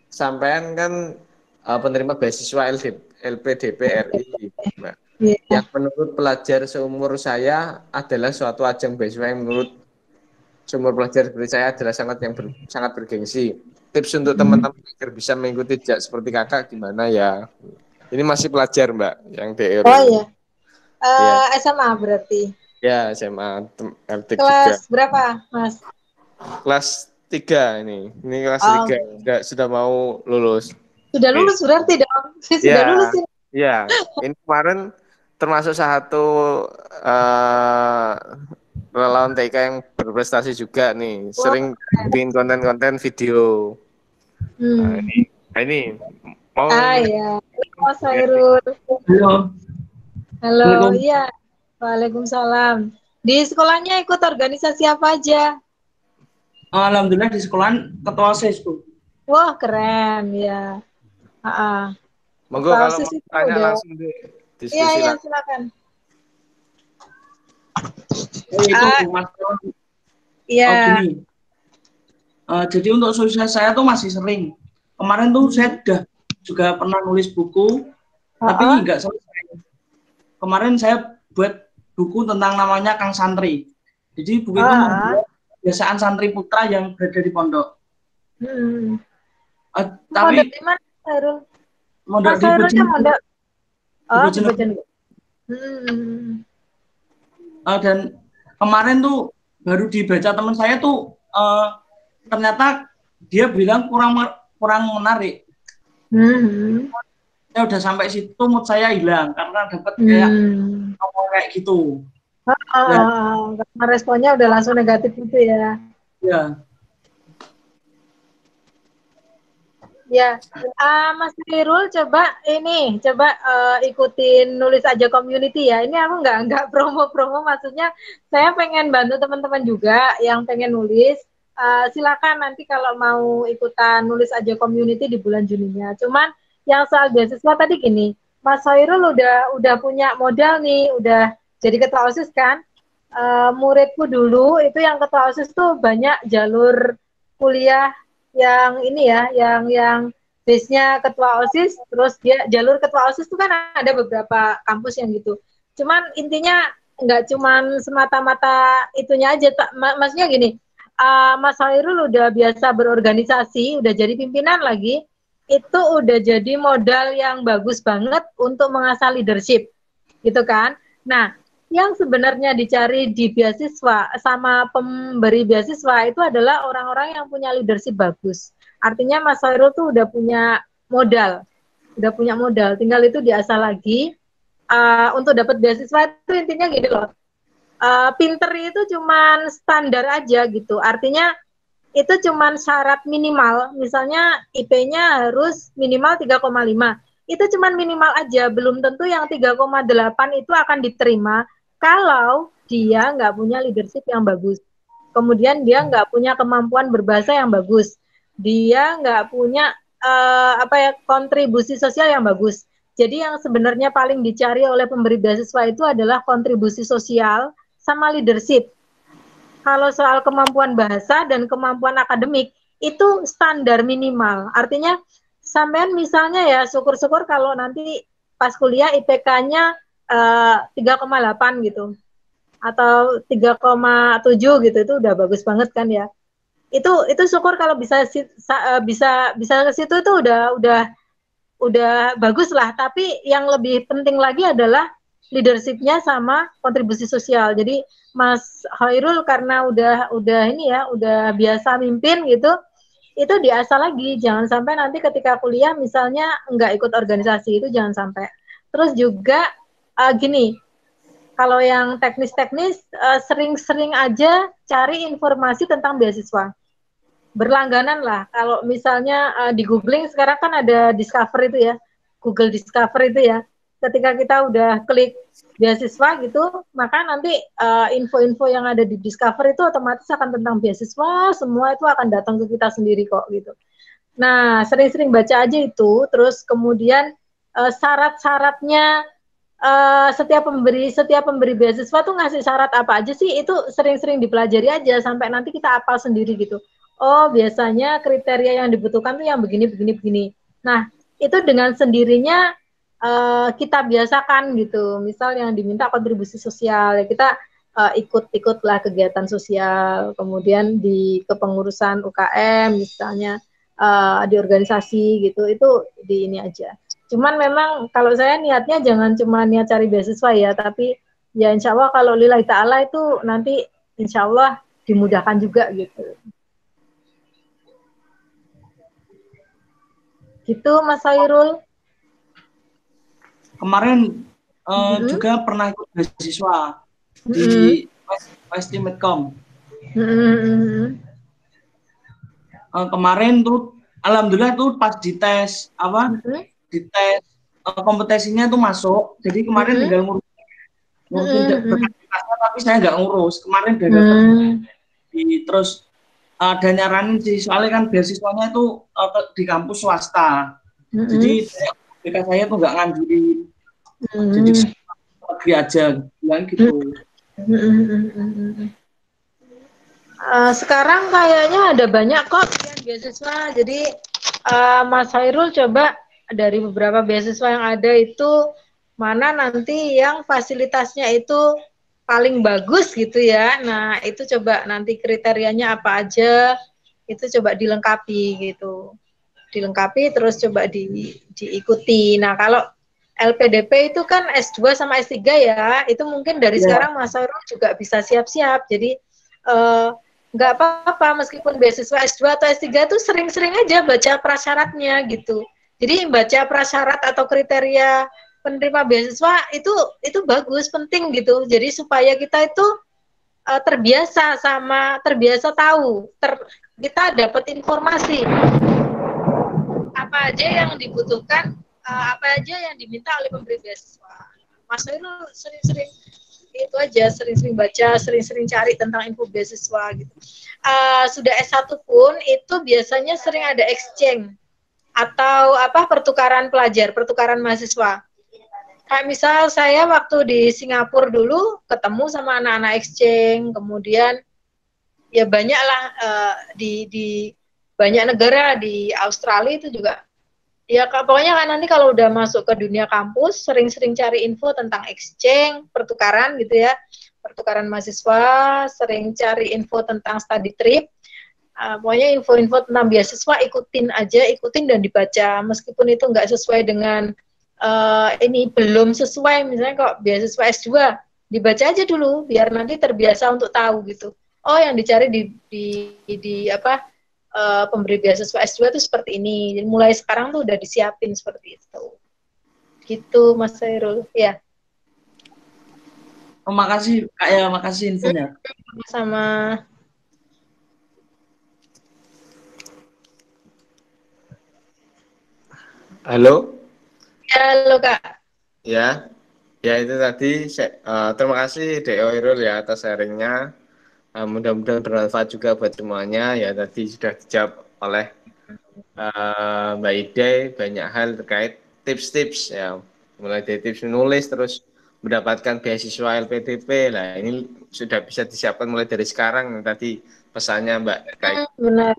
Sampaian kan penerima beasiswa LPDP RI, Mbak. Yeah. Yang menurut pelajar seumur saya adalah suatu ajang beasiswa yang menurut seumur pelajar seperti saya adalah sangat bergengsi. Tips untuk teman-teman agar bisa mengikuti jejak seperti kakak gimana ya? Ini masih pelajar Mbak yang DR. Oh iya. SMA berarti. Ya SMA LT Kelas juga. berapa Mas? Kelas 3 ini. Ini kelas Oh, 3 sudah mau lulus. sudah lulus berarti dong. Sudah lulus Ya, ini. ya. Ini kemarin termasuk satu eh relawan TK yang berprestasi juga nih. Wah, Sering bikin konten-konten video. Nah, hmm. ini mau Ya. Mas Hairul. Halo. Halo, Assalamualaikum. iya. Waalaikumsalam. Di sekolahnya ikut organisasi apa aja? Alhamdulillah di sekolah ketua OSIS, Bu. Wah, keren ya. monggo Ketua kalau OSIS mau itu tanya udah. langsung deh Iya, diskusi iya, langsung. silakan. Itu Ah, Mas. iya. Gini. Jadi untuk sosial saya tuh masih sering. Kemarin tuh saya juga pernah nulis buku, tapi nggak selesai. Kemarin saya buat buku tentang namanya Kang Santri. Jadi buku itu membuat kebiasaan santri putra yang berada di pondok. Tapi Mondok di mana, Hairul? mondok Mas di Hairulnya Bojonegoro. mondok. Oh, di Bojonegoro. Bojonegoro. Dan kemarin tuh baru dibaca teman saya tuh ternyata dia bilang kurang menarik. Ya udah sampai situ mood saya hilang karena dapat kayak ngomong kayak gitu. Karena responnya udah langsung negatif gitu ya. Ya. Ya, Mas Hairul coba ikutin nulis aja community ya. Ini aku nggak promo-promo, maksudnya saya pengen bantu teman-teman juga yang pengen nulis. Silakan nanti kalau mau ikutan nulis aja community di bulan Juninya. Cuman yang soal beasiswa tadi gini, Mas Hairul udah punya modal nih, udah jadi ketua OSIS kan. Muridku dulu itu yang ketua OSIS tuh banyak jalur kuliah yang ini ya, yang base-nya ketua OSIS, terus dia jalur ketua OSIS itu kan ada beberapa kampus yang gitu. Cuman intinya nggak cuman semata-mata itunya aja, maksudnya gini, Mas Hairul udah biasa berorganisasi, udah jadi pimpinan lagi, itu udah jadi modal yang bagus banget untuk mengasah leadership, gitu kan. Nah, yang sebenarnya dicari di beasiswa sama pemberi beasiswa itu adalah orang-orang yang punya leadership bagus. Artinya Mas Hairul tuh udah punya modal, tinggal itu diasah lagi. Untuk dapat beasiswa itu intinya gini loh, pinter itu cuman standar aja gitu. Artinya itu cuman syarat minimal, misalnya IP-nya harus minimal 3,5. Itu cuman minimal aja, belum tentu yang 3,8 itu akan diterima kalau dia nggak punya leadership yang bagus. Kemudian dia nggak punya kemampuan berbahasa yang bagus. Dia nggak punya kontribusi sosial yang bagus. Jadi yang sebenarnya paling dicari oleh pemberi beasiswa itu adalah kontribusi sosial sama leadership. Kalau soal kemampuan bahasa dan kemampuan akademik itu standar minimal. Artinya sampean misalnya ya syukur-syukur kalau nanti pas kuliah IPK-nya 3,8 gitu atau 3,7 gitu, itu udah bagus banget kan ya. Itu syukur kalau bisa ke situ itu udah bagus lah. Tapi yang lebih penting lagi adalah leadership-nya sama kontribusi sosial. Jadi Mas Hairul karena udah ini ya, udah biasa mimpin gitu, itu diasah lagi. Jangan sampai nanti ketika kuliah misalnya nggak ikut organisasi, itu jangan sampai. Terus juga gini, kalau yang teknis-teknis sering-sering aja cari informasi tentang beasiswa. Berlangganan lah. Kalau misalnya di googling sekarang kan ada Discover itu ya, Google Discover itu ya. Ketika kita udah klik beasiswa gitu, maka nanti info-info yang ada di Discover itu otomatis akan tentang beasiswa, semua itu akan datang ke kita sendiri kok gitu. Nah, sering-sering baca aja itu, terus kemudian syarat-syaratnya setiap pemberi beasiswa tuh ngasih syarat apa aja sih, itu sering-sering dipelajari aja sampai nanti kita hafal sendiri gitu. Oh, biasanya kriteria yang dibutuhkan tuh yang begini. Nah, itu dengan sendirinya kita biasakan gitu. Misal yang diminta kontribusi sosial, ya kita ikut-ikutlah kegiatan sosial, kemudian di kepengurusan UKM misalnya, di organisasi gitu, itu di ini aja. Cuman memang kalau saya niatnya jangan cuma niat cari beasiswa ya, tapi ya insya Allah kalau lillahi ta'ala itu nanti insya Allah dimudahkan juga gitu. Gitu Mas Hairul. Kemarin juga pernah ikut beasiswa di Westimedcom. Kemarin tuh alhamdulillah tuh pas dites dites kompetisinya tuh masuk. Jadi kemarin tinggal ngurusin berkas-berkasnya, tapi saya nggak ngurus. Kemarin udah dapet terus ada nyaranin sih, soalnya kan beasiswanya itu di kampus swasta. Jadi bekas saya tuh nggak nganjurin. Jadi negeri aja bilang gitu. Sekarang kayaknya ada banyak kok pilihan beasiswa. Jadi Mas Hairul coba dari beberapa beasiswa yang ada itu mana nanti yang fasilitasnya itu paling bagus gitu ya. Nah, itu coba nanti kriterianya apa aja, itu coba dilengkapi gitu. Dilengkapi terus coba diikuti. Nah, kalau LPDP itu kan S2 sama S3 ya, itu mungkin dari sekarang Mas Hairul juga bisa siap-siap. Jadi nggak apa-apa meskipun beasiswa S2 atau S3 itu sering-sering aja baca prasyaratnya gitu. Jadi baca prasyarat atau kriteria penerima beasiswa itu bagus, penting gitu. Jadi supaya kita itu terbiasa tahu, kita dapat informasi apa aja yang dibutuhkan, apa aja yang diminta oleh pemberi beasiswa. Mas itu sering-sering itu aja, sering-sering baca, sering-sering cari tentang info beasiswa gitu. Sudah S1 pun itu biasanya sering ada exchange atau pertukaran pelajar, pertukaran mahasiswa. Kayak misal saya waktu di Singapura dulu ketemu sama anak-anak exchange, kemudian ya banyaklah di banyak negara, di Australia itu juga. Ya pokoknya kan nanti kalau udah masuk ke dunia kampus, sering-sering cari info tentang exchange, pertukaran gitu ya, pertukaran mahasiswa, sering cari info tentang study trip. Pokoknya info-info tentang beasiswa ikutin dan dibaca, meskipun itu nggak sesuai dengan ini belum sesuai, misalnya kok beasiswa S2 dibaca aja dulu biar nanti terbiasa untuk tahu gitu. Oh, yang dicari di pemberi beasiswa S2 itu seperti ini. Jadi mulai sekarang tuh udah disiapin seperti itu. Gitu Mas Hairul. Ya. Oh, makasih Kak ya, makasih infonya. Sama. Halo? Ya, halo Kak. Ya, ya itu tadi. Terima kasih Dek Hairul ya atas sharingnya. Mudah-mudahan bermanfaat juga buat semuanya. Ya tadi sudah dijawab oleh Mbak Ide banyak hal terkait tips-tips ya, mulai dari tips menulis terus mendapatkan beasiswa LPDP. Nah ini sudah bisa disiapkan mulai dari sekarang. Tadi pesannya Mbak terkait benar.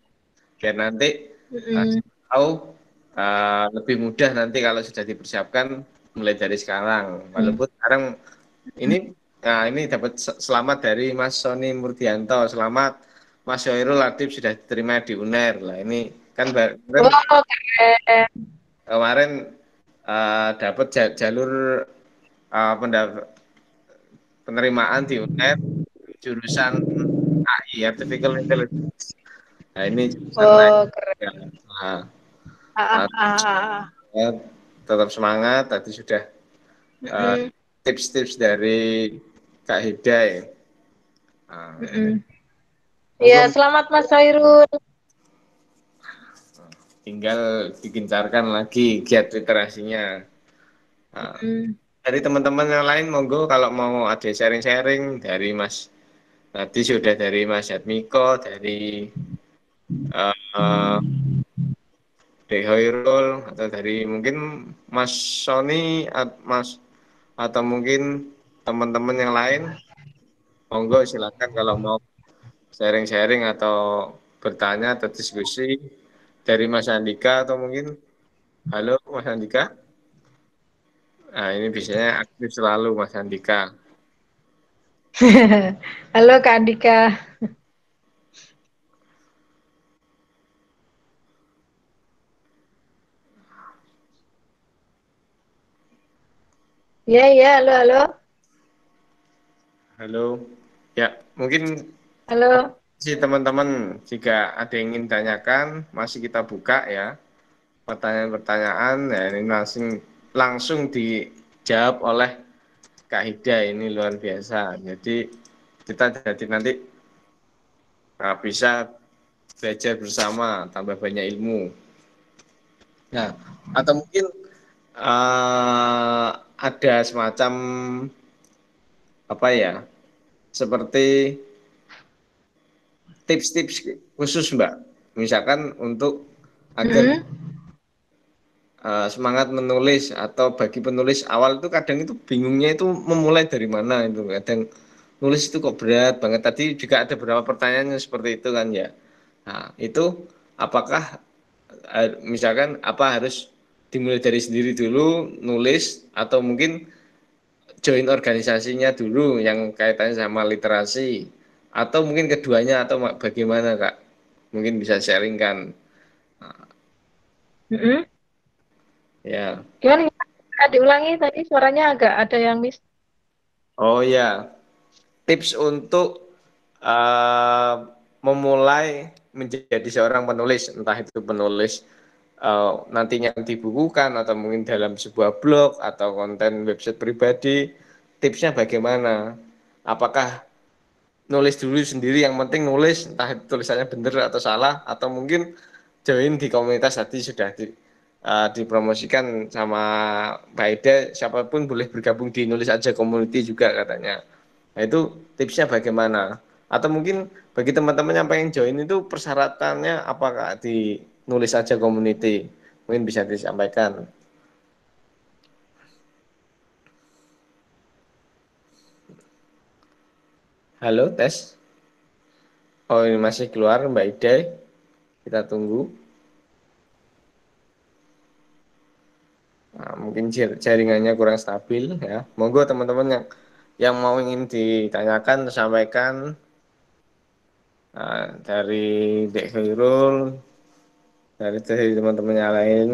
biar nanti tahu lebih mudah nanti kalau sudah dipersiapkan mulai dari sekarang. Walaupun sekarang ini dapat selamat dari Mas Sony Murdianto, selamat Mas Hairul Latif sudah diterima di UNER. Lah ini kan kemarin dapat jalur penerimaan di UNER jurusan AI Artificial Intelligence. Nah ini jurusan keren. Tetap semangat. Tadi sudah tips-tips dari Kak Hidai. Ya, selamat Mas Hairul. Tinggal digencarkan lagi giat literasinya. Dari teman-teman yang lain, monggo kalau mau ada sharing-sharing dari Mas. Tadi sudah dari Mas Yatmiko, dari Dek Hairul, atau dari mungkin Mas Sony, Mas, atau mungkin teman-teman yang lain, monggo silakan kalau mau sharing-sharing atau bertanya atau diskusi dari Mas Andika atau mungkin halo Mas Andika. Nah ini biasanya aktif selalu Mas Andika. Halo Kak Andika. Ya, halo. Halo. Ya, mungkin halo. Si teman-teman jika ada yang ingin tanyakan masih kita buka ya. pertanyaan-pertanyaan. Ya, ini langsung dijawab oleh Kak Hida, ini luar biasa. Jadi kita jadi nanti bisa belajar bersama, tambah banyak ilmu. Nah, atau mungkin ada semacam apa ya, seperti tips-tips khusus Mbak, misalkan untuk agar semangat menulis, atau bagi penulis awal itu kadang itu bingungnya itu memulai dari mana, itu kadang nulis itu kok berat banget. Tadi juga ada beberapa pertanyaan seperti itu kan ya. Nah, itu apakah misalkan apa harus dimulai dari sendiri dulu nulis, atau mungkin join organisasinya dulu yang kaitannya sama literasi, atau mungkin keduanya, atau bagaimana Kak? Mungkin bisa sharingkan. Ya. Gimana? Diulangi tadi suaranya agak ada yang miss. Oh ya, tips untuk memulai menjadi seorang penulis, entah itu penulis nantinya dibukukan, atau mungkin dalam sebuah blog atau konten website pribadi, tipsnya bagaimana? Apakah nulis dulu sendiri, yang penting nulis, entah itu tulisannya benar atau salah, atau mungkin join di komunitas tadi sudah dipromosikan sama Mbak Ida, siapapun boleh bergabung di Nulis Aja Community juga katanya. Nah, itu tipsnya bagaimana? Atau mungkin bagi teman-teman yang pengen join itu persyaratannya apakah di Nulis Aja Community? Mungkin bisa disampaikan. Halo, tes. Oh, ini masih keluar Mbak Ida. Kita tunggu. Nah, mungkin jaringannya kurang stabil ya. Monggo teman-teman yang mau ingin ditanyakan sampaikan, dari Dek Khairul, dari teman-teman yang lain.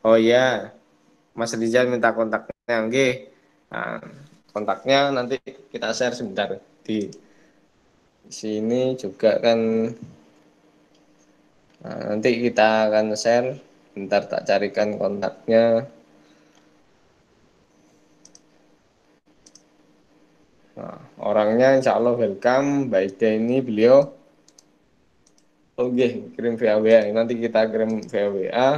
Oh ya, Mas Rizal minta kontaknya, nggih. Nah, kontaknya nanti kita share sebentar di sini juga kan. Nah, nanti kita akan share. Bentar tak carikan kontaknya. Nah, orangnya insya Allah welcome. Mbak Ida ini beliau. Oke, kirim via WA. Nanti kita kirim via WA.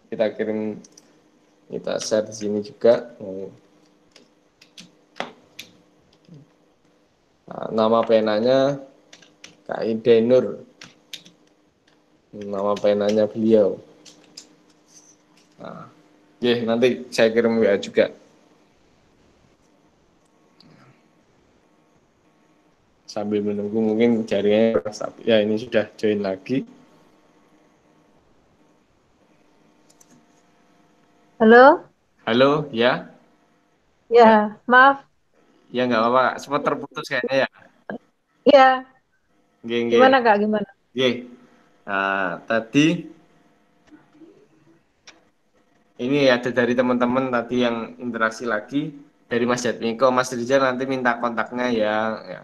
Kita kirim, kita share di sini juga. Nah, nama penanya Kak Ida Nur. Nama penanya beliau. Nah, nanti saya kirim WA juga. Sambil menunggu mungkin jaringannya stabil. Ya, ini sudah join lagi. Halo? Halo, ya? Ya, maaf. Ya nggak apa-apa, sempat terputus kayaknya ya. Iya. Nggih, nggih. Gimana Kak? Gimana? Nggih. Nah, tadi ini ada dari teman-teman tadi yang interaksi lagi dari Mas Jatmiko, Mas Rizal nanti minta kontaknya ya. Ya.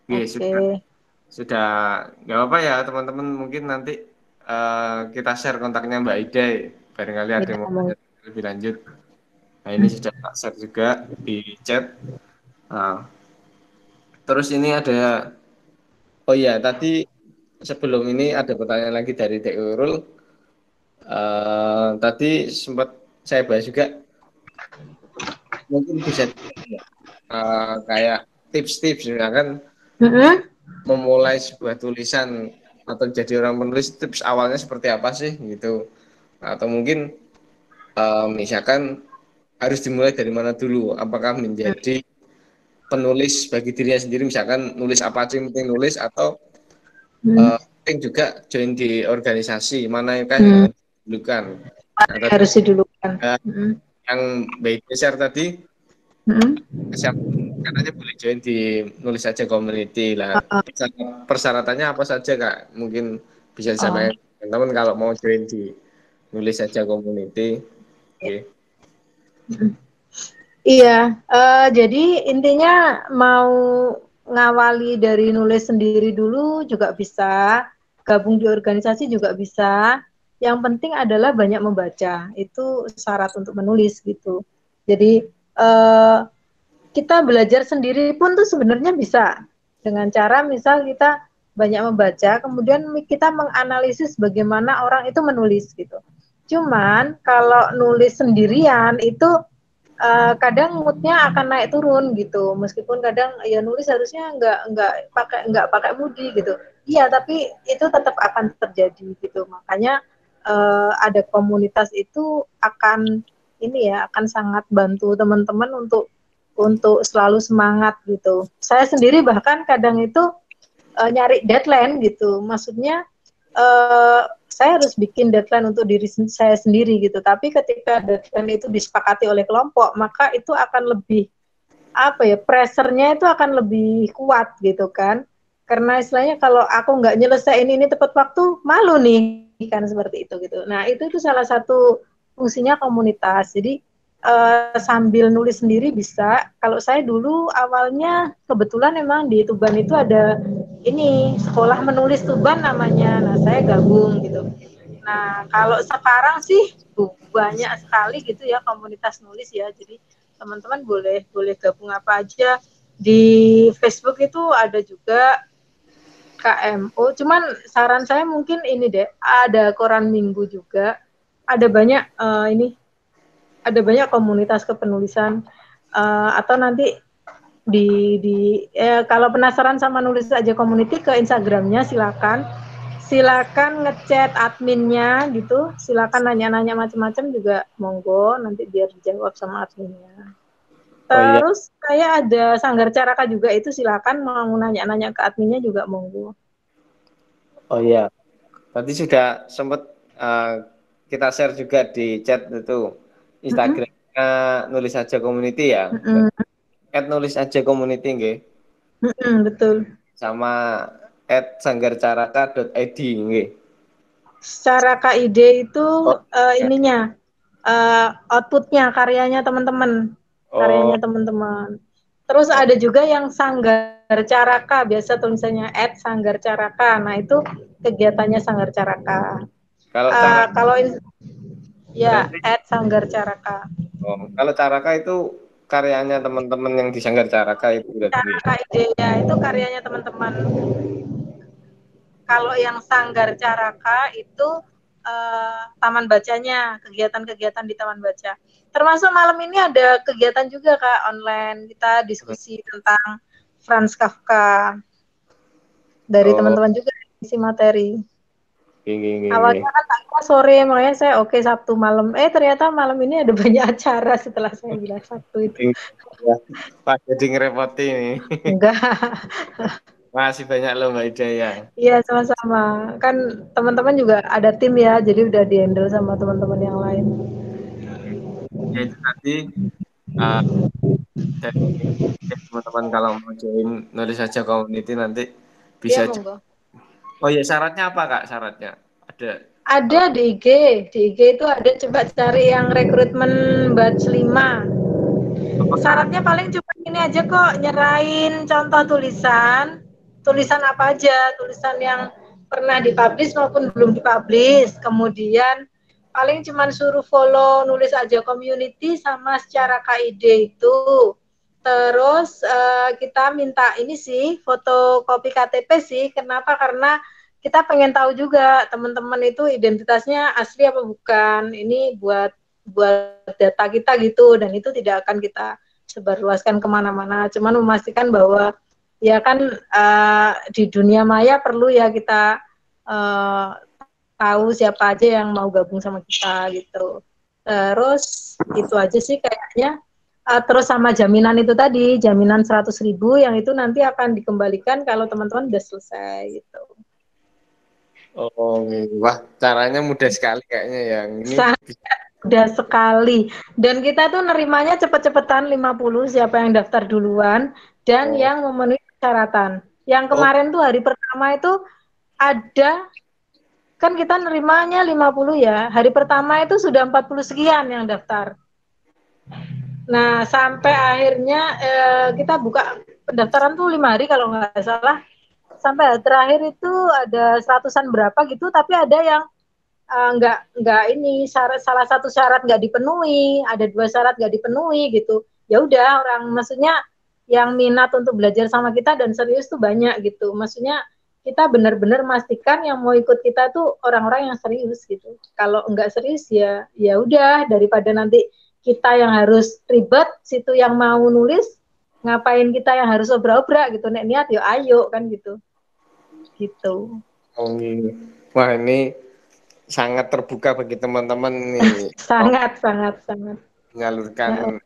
Nggih, Oke. sudah nggak apa-apa ya teman-teman, mungkin nanti kita share kontaknya Mbak Ida, barangkali ada yang mau lebih lanjut. Nah, ini sudah tak share juga di chat. Nah, terus ini ada, oh ya tadi sebelum ini ada pertanyaan lagi dari Dek Urul. Tadi sempat saya bahas juga, mungkin bisa kayak tips-tips misalkan memulai sebuah tulisan atau jadi orang penulis, tips awalnya seperti apa sih gitu, atau mungkin misalkan harus dimulai dari mana dulu, apakah menjadi penulis bagi dirinya sendiri, misalkan nulis apa aja yang penting nulis, atau penting juga join di organisasi mana yang didulukan. Nah, Harus didulukan. Yang baik share tadi, siapa katanya boleh join di Nulis Aja Community lah. Persyaratannya apa saja Kak? Mungkin bisa disampaikan teman-teman kalau mau join di Nulis Aja Community. Oke. Iya, jadi intinya mau ngawali dari nulis sendiri dulu juga bisa, gabung di organisasi juga bisa. Yang penting adalah banyak membaca, itu syarat untuk menulis gitu. Jadi kita belajar sendiri pun tuh sebenarnya bisa dengan cara misal kita banyak membaca, kemudian kita menganalisis bagaimana orang itu menulis gitu. Cuman kalau nulis sendirian itu kadang moodnya akan naik turun gitu, meskipun kadang ya nulis harusnya nggak pakai moody gitu, iya tapi itu tetap akan terjadi gitu. Makanya ada komunitas itu akan ini ya, akan sangat bantu teman-teman untuk selalu semangat gitu. Saya sendiri bahkan kadang itu nyari deadline gitu, maksudnya saya harus bikin deadline untuk diri saya sendiri gitu. Tapi ketika deadline itu disepakati oleh kelompok, maka itu akan lebih apa ya, pressure-nya itu akan lebih kuat gitu kan. Karena istilahnya kalau aku nggak nyelesain ini tepat waktu, malu nih kan, seperti itu gitu. Nah itu salah satu fungsinya komunitas. Jadi sambil nulis sendiri bisa. Kalau saya dulu awalnya kebetulan memang di Tuban itu ada ini sekolah menulis Tuban namanya. Nah saya gabung gitu. Nah kalau sekarang sih banyak sekali gitu ya komunitas nulis ya. Jadi teman-teman boleh gabung apa aja. Di Facebook itu ada juga KMO. Cuman saran saya mungkin ini deh, ada koran minggu juga. Ada banyak ada banyak komunitas kepenulisan, atau nanti kalau penasaran sama nulis aja community, ke Instagramnya silakan ngechat adminnya gitu, silakan nanya-nanya macam-macam juga, monggo nanti biar dijawab sama adminnya. Terus kayak ada Sanggar Caraka juga, itu silakan mau nanya-nanya ke adminnya juga monggo. Oh iya, tadi sudah sempat kita share juga di chat itu Instagramnya Nulis Aja Community ya. @nulis aja community nggih. Betul. Sama @sanggarcaraka.id nggih. Caraka ide itu ininya outputnya, karyanya teman-teman. Karyanya teman-teman. Terus ada juga yang Sanggar Caraka, biasa tulisannya @Sanggar Caraka. Nah, itu kegiatannya Sanggar Caraka. Kalau ya @Sanggar Caraka. Oh, kalau Caraka itu karyanya teman-teman yang di Sanggar Caraka itu berarti. Caraka idenya itu karyanya teman-teman. Kalau yang Sanggar Caraka itu taman bacanya, kegiatan-kegiatan di taman baca. Termasuk malam ini ada kegiatan juga Kak, online. Kita diskusi tentang Franz Kafka. Dari teman-teman juga isi materi. Awalnya kan tak sore, makanya saya Sabtu malam. Ternyata malam ini ada banyak acara setelah saya bilang Sabtu itu. Pak jadi ngerepoti nih. Enggak. Masih banyak loh Mbak Ida ya. Iya, sama-sama. Kan teman-teman juga ada tim ya, jadi udah di-handle sama teman-teman yang lain. Ya itu tadi teman-teman kalau mau join Nulis Aja Community nanti bisa. Iya, oh ya, syaratnya apa Kak? Syaratnya ada di IG. Di IG itu ada, coba cari yang rekrutmen batch 5. Syaratnya paling cuma ini aja kok, nyerahin contoh tulisan apa aja, tulisan yang pernah dipublish maupun belum dipublish. Kemudian paling cuma suruh follow Nulis Aja Community sama secara KID itu. Terus kita minta ini sih, fotokopi KTP sih. Kenapa? Karena kita pengen tahu juga teman-teman itu identitasnya asli apa bukan. Ini buat data kita gitu, dan itu tidak akan kita sebarluaskan kemana-mana. Cuman memastikan bahwa ya kan di dunia maya perlu ya kita tahu siapa aja yang mau gabung sama kita gitu. Terus itu aja sih kayaknya. Terus sama jaminan itu tadi, jaminan 100.000 yang itu nanti akan dikembalikan kalau teman-teman udah selesai gitu. Oh, wah, caranya mudah sekali kayaknya yang ini. Mudah sekali. Dan kita tuh nerimanya cepet-cepetan 50 siapa yang daftar duluan dan yang memenuhi persyaratan. Yang kemarin tuh hari pertama itu ada, kan kita nerimanya 50 ya. Hari pertama itu sudah 40 sekian yang daftar. Nah, sampai akhirnya kita buka pendaftaran tuh 5 hari kalau nggak salah. Sampai terakhir itu ada seratusan berapa gitu, tapi ada yang nggak ini salah satu syarat nggak dipenuhi, ada 2 syarat nggak dipenuhi gitu. Ya udah orang maksudnya yang minat untuk belajar sama kita dan serius tuh banyak gitu. Maksudnya kita benar-benar memastikan yang mau ikut kita tuh orang-orang yang serius gitu. Kalau nggak serius ya ya udah daripada nanti kita yang harus ribet, situ yang mau nulis ngapain kita yang harus obrak-obrak gitu. Nek niat ya ayo kan gitu. Gitu. Oh, ini. Wah, ini sangat terbuka bagi teman-teman nih. Sangat Menyalurkan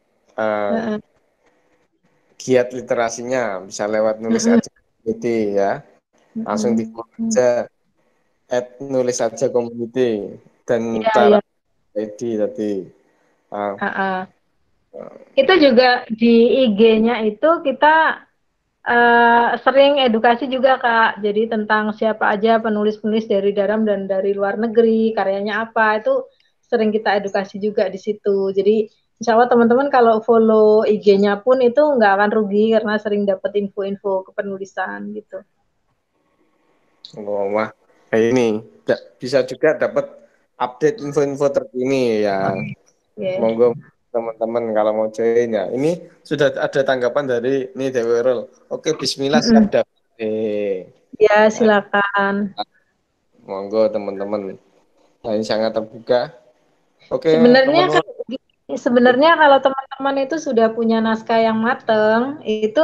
giat literasinya bisa lewat nulis aja community ya. Langsung di aja nulis aja community dan cara tadi. Itu juga di IG-nya itu kita sering edukasi juga Kak. Jadi tentang siapa aja penulis-penulis dari dalam dan dari luar negeri, karyanya apa, itu sering kita edukasi juga di situ. Jadi insya Allah teman-teman kalau follow IG-nya pun itu nggak akan rugi karena sering dapat info-info kepenulisan gitu. Wah, ini bisa juga dapat update info-info terkini ya. Monggo teman-teman kalau mau join ya. Ini sudah ada tanggapan dari ini Dewi Rol. Oke, bismillah siap daftar. Ya, silakan. Monggo teman-teman. Nah, ini sangat terbuka. Oke, sebenarnya kalau teman-teman itu sudah punya naskah yang mateng, itu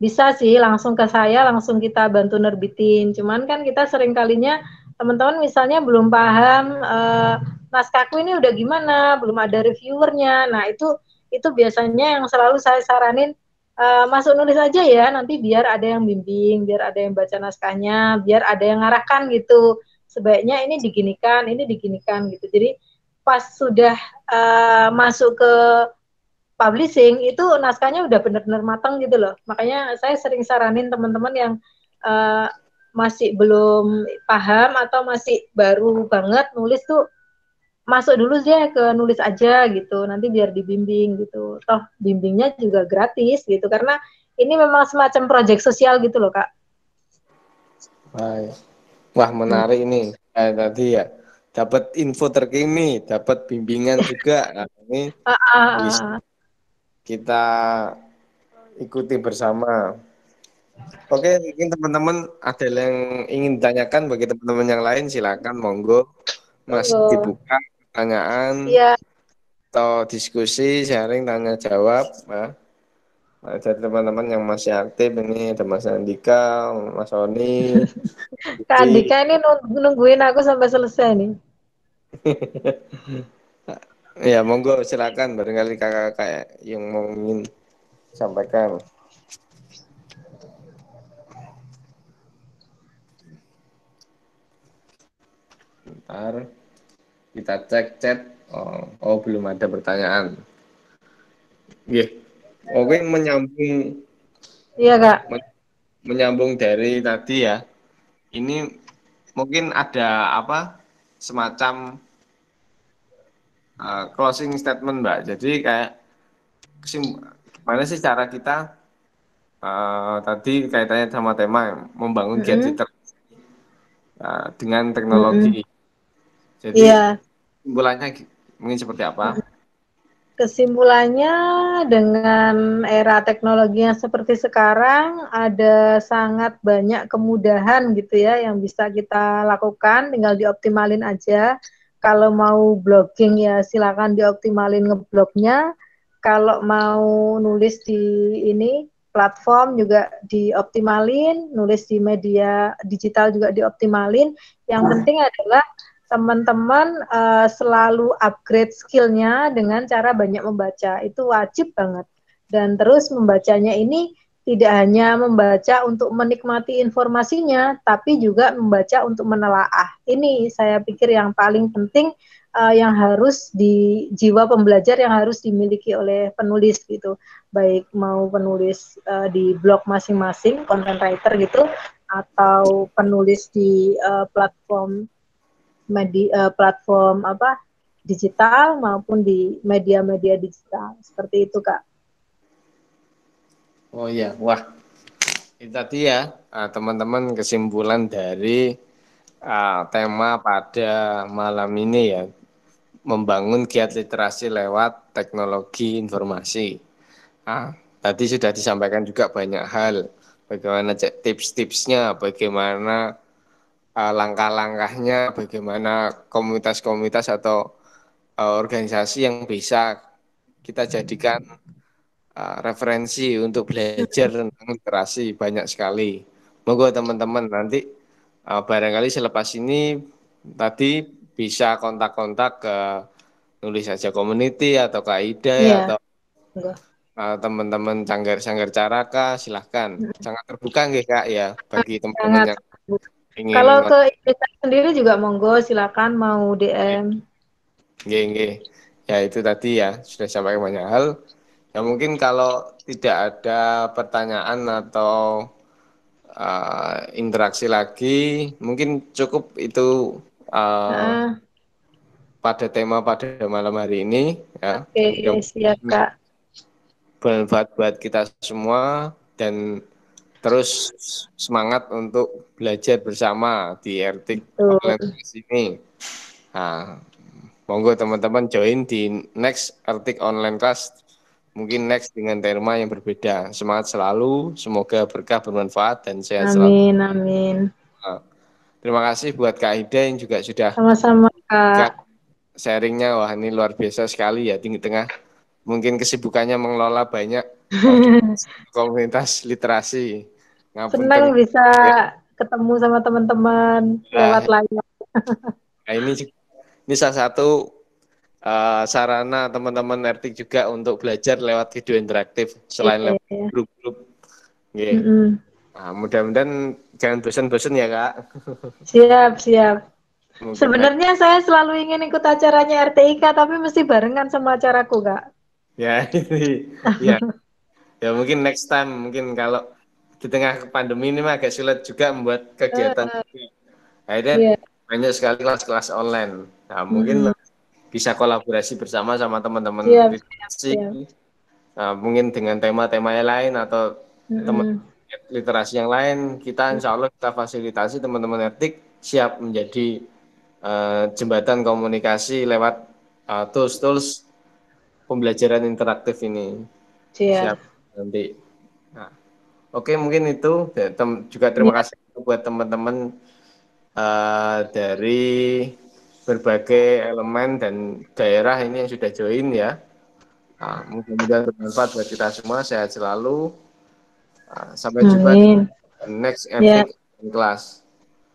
bisa sih langsung ke saya, langsung kita bantu nerbitin. Cuman kan kita sering kalinya teman-teman misalnya belum paham naskahku ini udah gimana, belum ada reviewernya. Nah itu biasanya yang selalu saya saranin masuk nulis aja ya, nanti biar ada yang bimbing, biar ada yang baca naskahnya, biar ada yang ngarahkan gitu. Sebaiknya ini diginikan gitu. Jadi pas sudah masuk ke publishing itu naskahnya udah benar-benar matang gitu loh. Makanya saya sering saranin teman-teman yang masih belum paham atau masih baru banget nulis tuh masuk dulu deh ke nulis aja gitu. Nanti biar dibimbing gitu. Toh bimbingnya juga gratis gitu karena ini memang semacam proyek sosial gitu loh, Kak. Baik. Wah, menarik ini. Tadi ya dapat info terkini, dapat bimbingan juga. Nah, ini bisa kita ikuti bersama. Oke, mungkin teman-teman ada yang ingin ditanyakan bagi teman-teman yang lain, silakan monggo. Masih dibuka pertanyaan atau diskusi, sharing, tanya jawab. Nah, ada teman-teman yang masih aktif ini, ada Mas Andika, Mas Oni. Kak Andika ini nungguin aku sampai selesai nih. Ya, monggo silakan barangkali kakak-kakak yang mau ingin sampaikan. Bentar, kita cek chat. Oh belum ada pertanyaan. Oke, menyambung. Iya Kak. Menyambung dari tadi ya. Ini mungkin ada apa? Semacam closing statement Mbak. Jadi kayak gimana sih cara kita tadi kaitannya sama tema membangun giat literasi dengan teknologi. Jadi kesimpulannya mungkin seperti apa? Kesimpulannya dengan era teknologi yang seperti sekarang ada sangat banyak kemudahan gitu ya yang bisa kita lakukan, tinggal dioptimalin aja. Kalau mau blogging ya silakan dioptimalin ngeblognya. Kalau mau nulis di ini platform juga dioptimalin, nulis di media digital juga dioptimalin. Yang penting adalah teman-teman selalu upgrade skillnya dengan cara banyak membaca. Itu wajib banget. Dan terus membacanya ini tidak hanya membaca untuk menikmati informasinya, tapi juga membaca untuk menelaah. Ini saya pikir yang paling penting yang harus di jiwa pembelajar yang harus dimiliki oleh penulis gitu. Baik mau penulis di blog masing-masing, content writer gitu, atau penulis di platform platform digital maupun di media-media digital seperti itu Kak. Oh iya, wah Itu tadi ya, teman-teman, kesimpulan dari tema pada malam ini ya, membangun giat literasi lewat teknologi informasi. Tadi sudah disampaikan juga banyak hal, bagaimana tips-tipsnya, bagaimana langkah-langkahnya, bagaimana komunitas-komunitas atau organisasi yang bisa kita jadikan referensi untuk belajar tentang literasi banyak sekali. Monggo teman-teman nanti barangkali selepas ini tadi bisa kontak-kontak ke nulis saja community atau ke Aida Iya. atau Enggak. teman-teman Sanggar Caraka, silahkan. Sangat terbuka nggih Kak ya bagi teman-teman Sangat. yang ingin Kalau ke Indonesia sendiri juga monggo, silakan mau DM. nggih. Ya itu tadi ya sudah sampaikan banyak hal. Ya mungkin kalau tidak ada pertanyaan atau interaksi lagi, mungkin cukup itu pada tema pada malam hari ini ya. Oke, siap Kak. Bermanfaat buat kita semua dan terus semangat untuk belajar bersama di RTIK online ini. Nah, monggo teman-teman join di next RTIK online class. Mungkin next dengan tema yang berbeda. Semangat selalu, semoga berkah, bermanfaat, dan sehat selalu. Amin, amin. Nah, terima kasih buat Kak Ida yang juga sudah Sama-sama Kak. sharingnya. Wah ini luar biasa sekali ya, di tengah mungkin kesibukannya mengelola banyak komunitas literasi. Senang bisa ketemu sama teman-teman lewat layar. Nah, ini salah satu sarana teman-teman RTIK juga untuk belajar lewat video interaktif selain lewat grup-grup. Nah, mudah-mudahan jangan bosan-bosan ya Kak. Siap. Sebenarnya saya selalu ingin ikut acaranya RTIK tapi mesti barengan sama acaraku Kak. Ya ini ya. Ya mungkin next time, mungkin kalau di tengah pandemi ini agak sulit juga membuat kegiatan. Akhirnya banyak sekali kelas-kelas online. Nah, mungkin bisa kolaborasi bersama sama teman-teman literasi. Nah, mungkin dengan tema-tema yang lain atau teman literasi yang lain, kita insya Allah kita fasilitasi teman-teman RTIK siap menjadi jembatan komunikasi lewat tools-tools pembelajaran interaktif ini. Siap nanti. Nah, oke mungkin itu juga terima kasih buat teman-teman dari berbagai elemen dan daerah ini yang sudah join ya. Nah, mudah-mudahan bermanfaat buat kita semua, sehat selalu. Sampai jumpa di next epic class.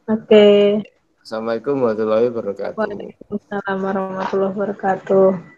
Oke. Assalamualaikum warahmatullahi wabarakatuh. Waalaikumsalam warahmatullahi wabarakatuh.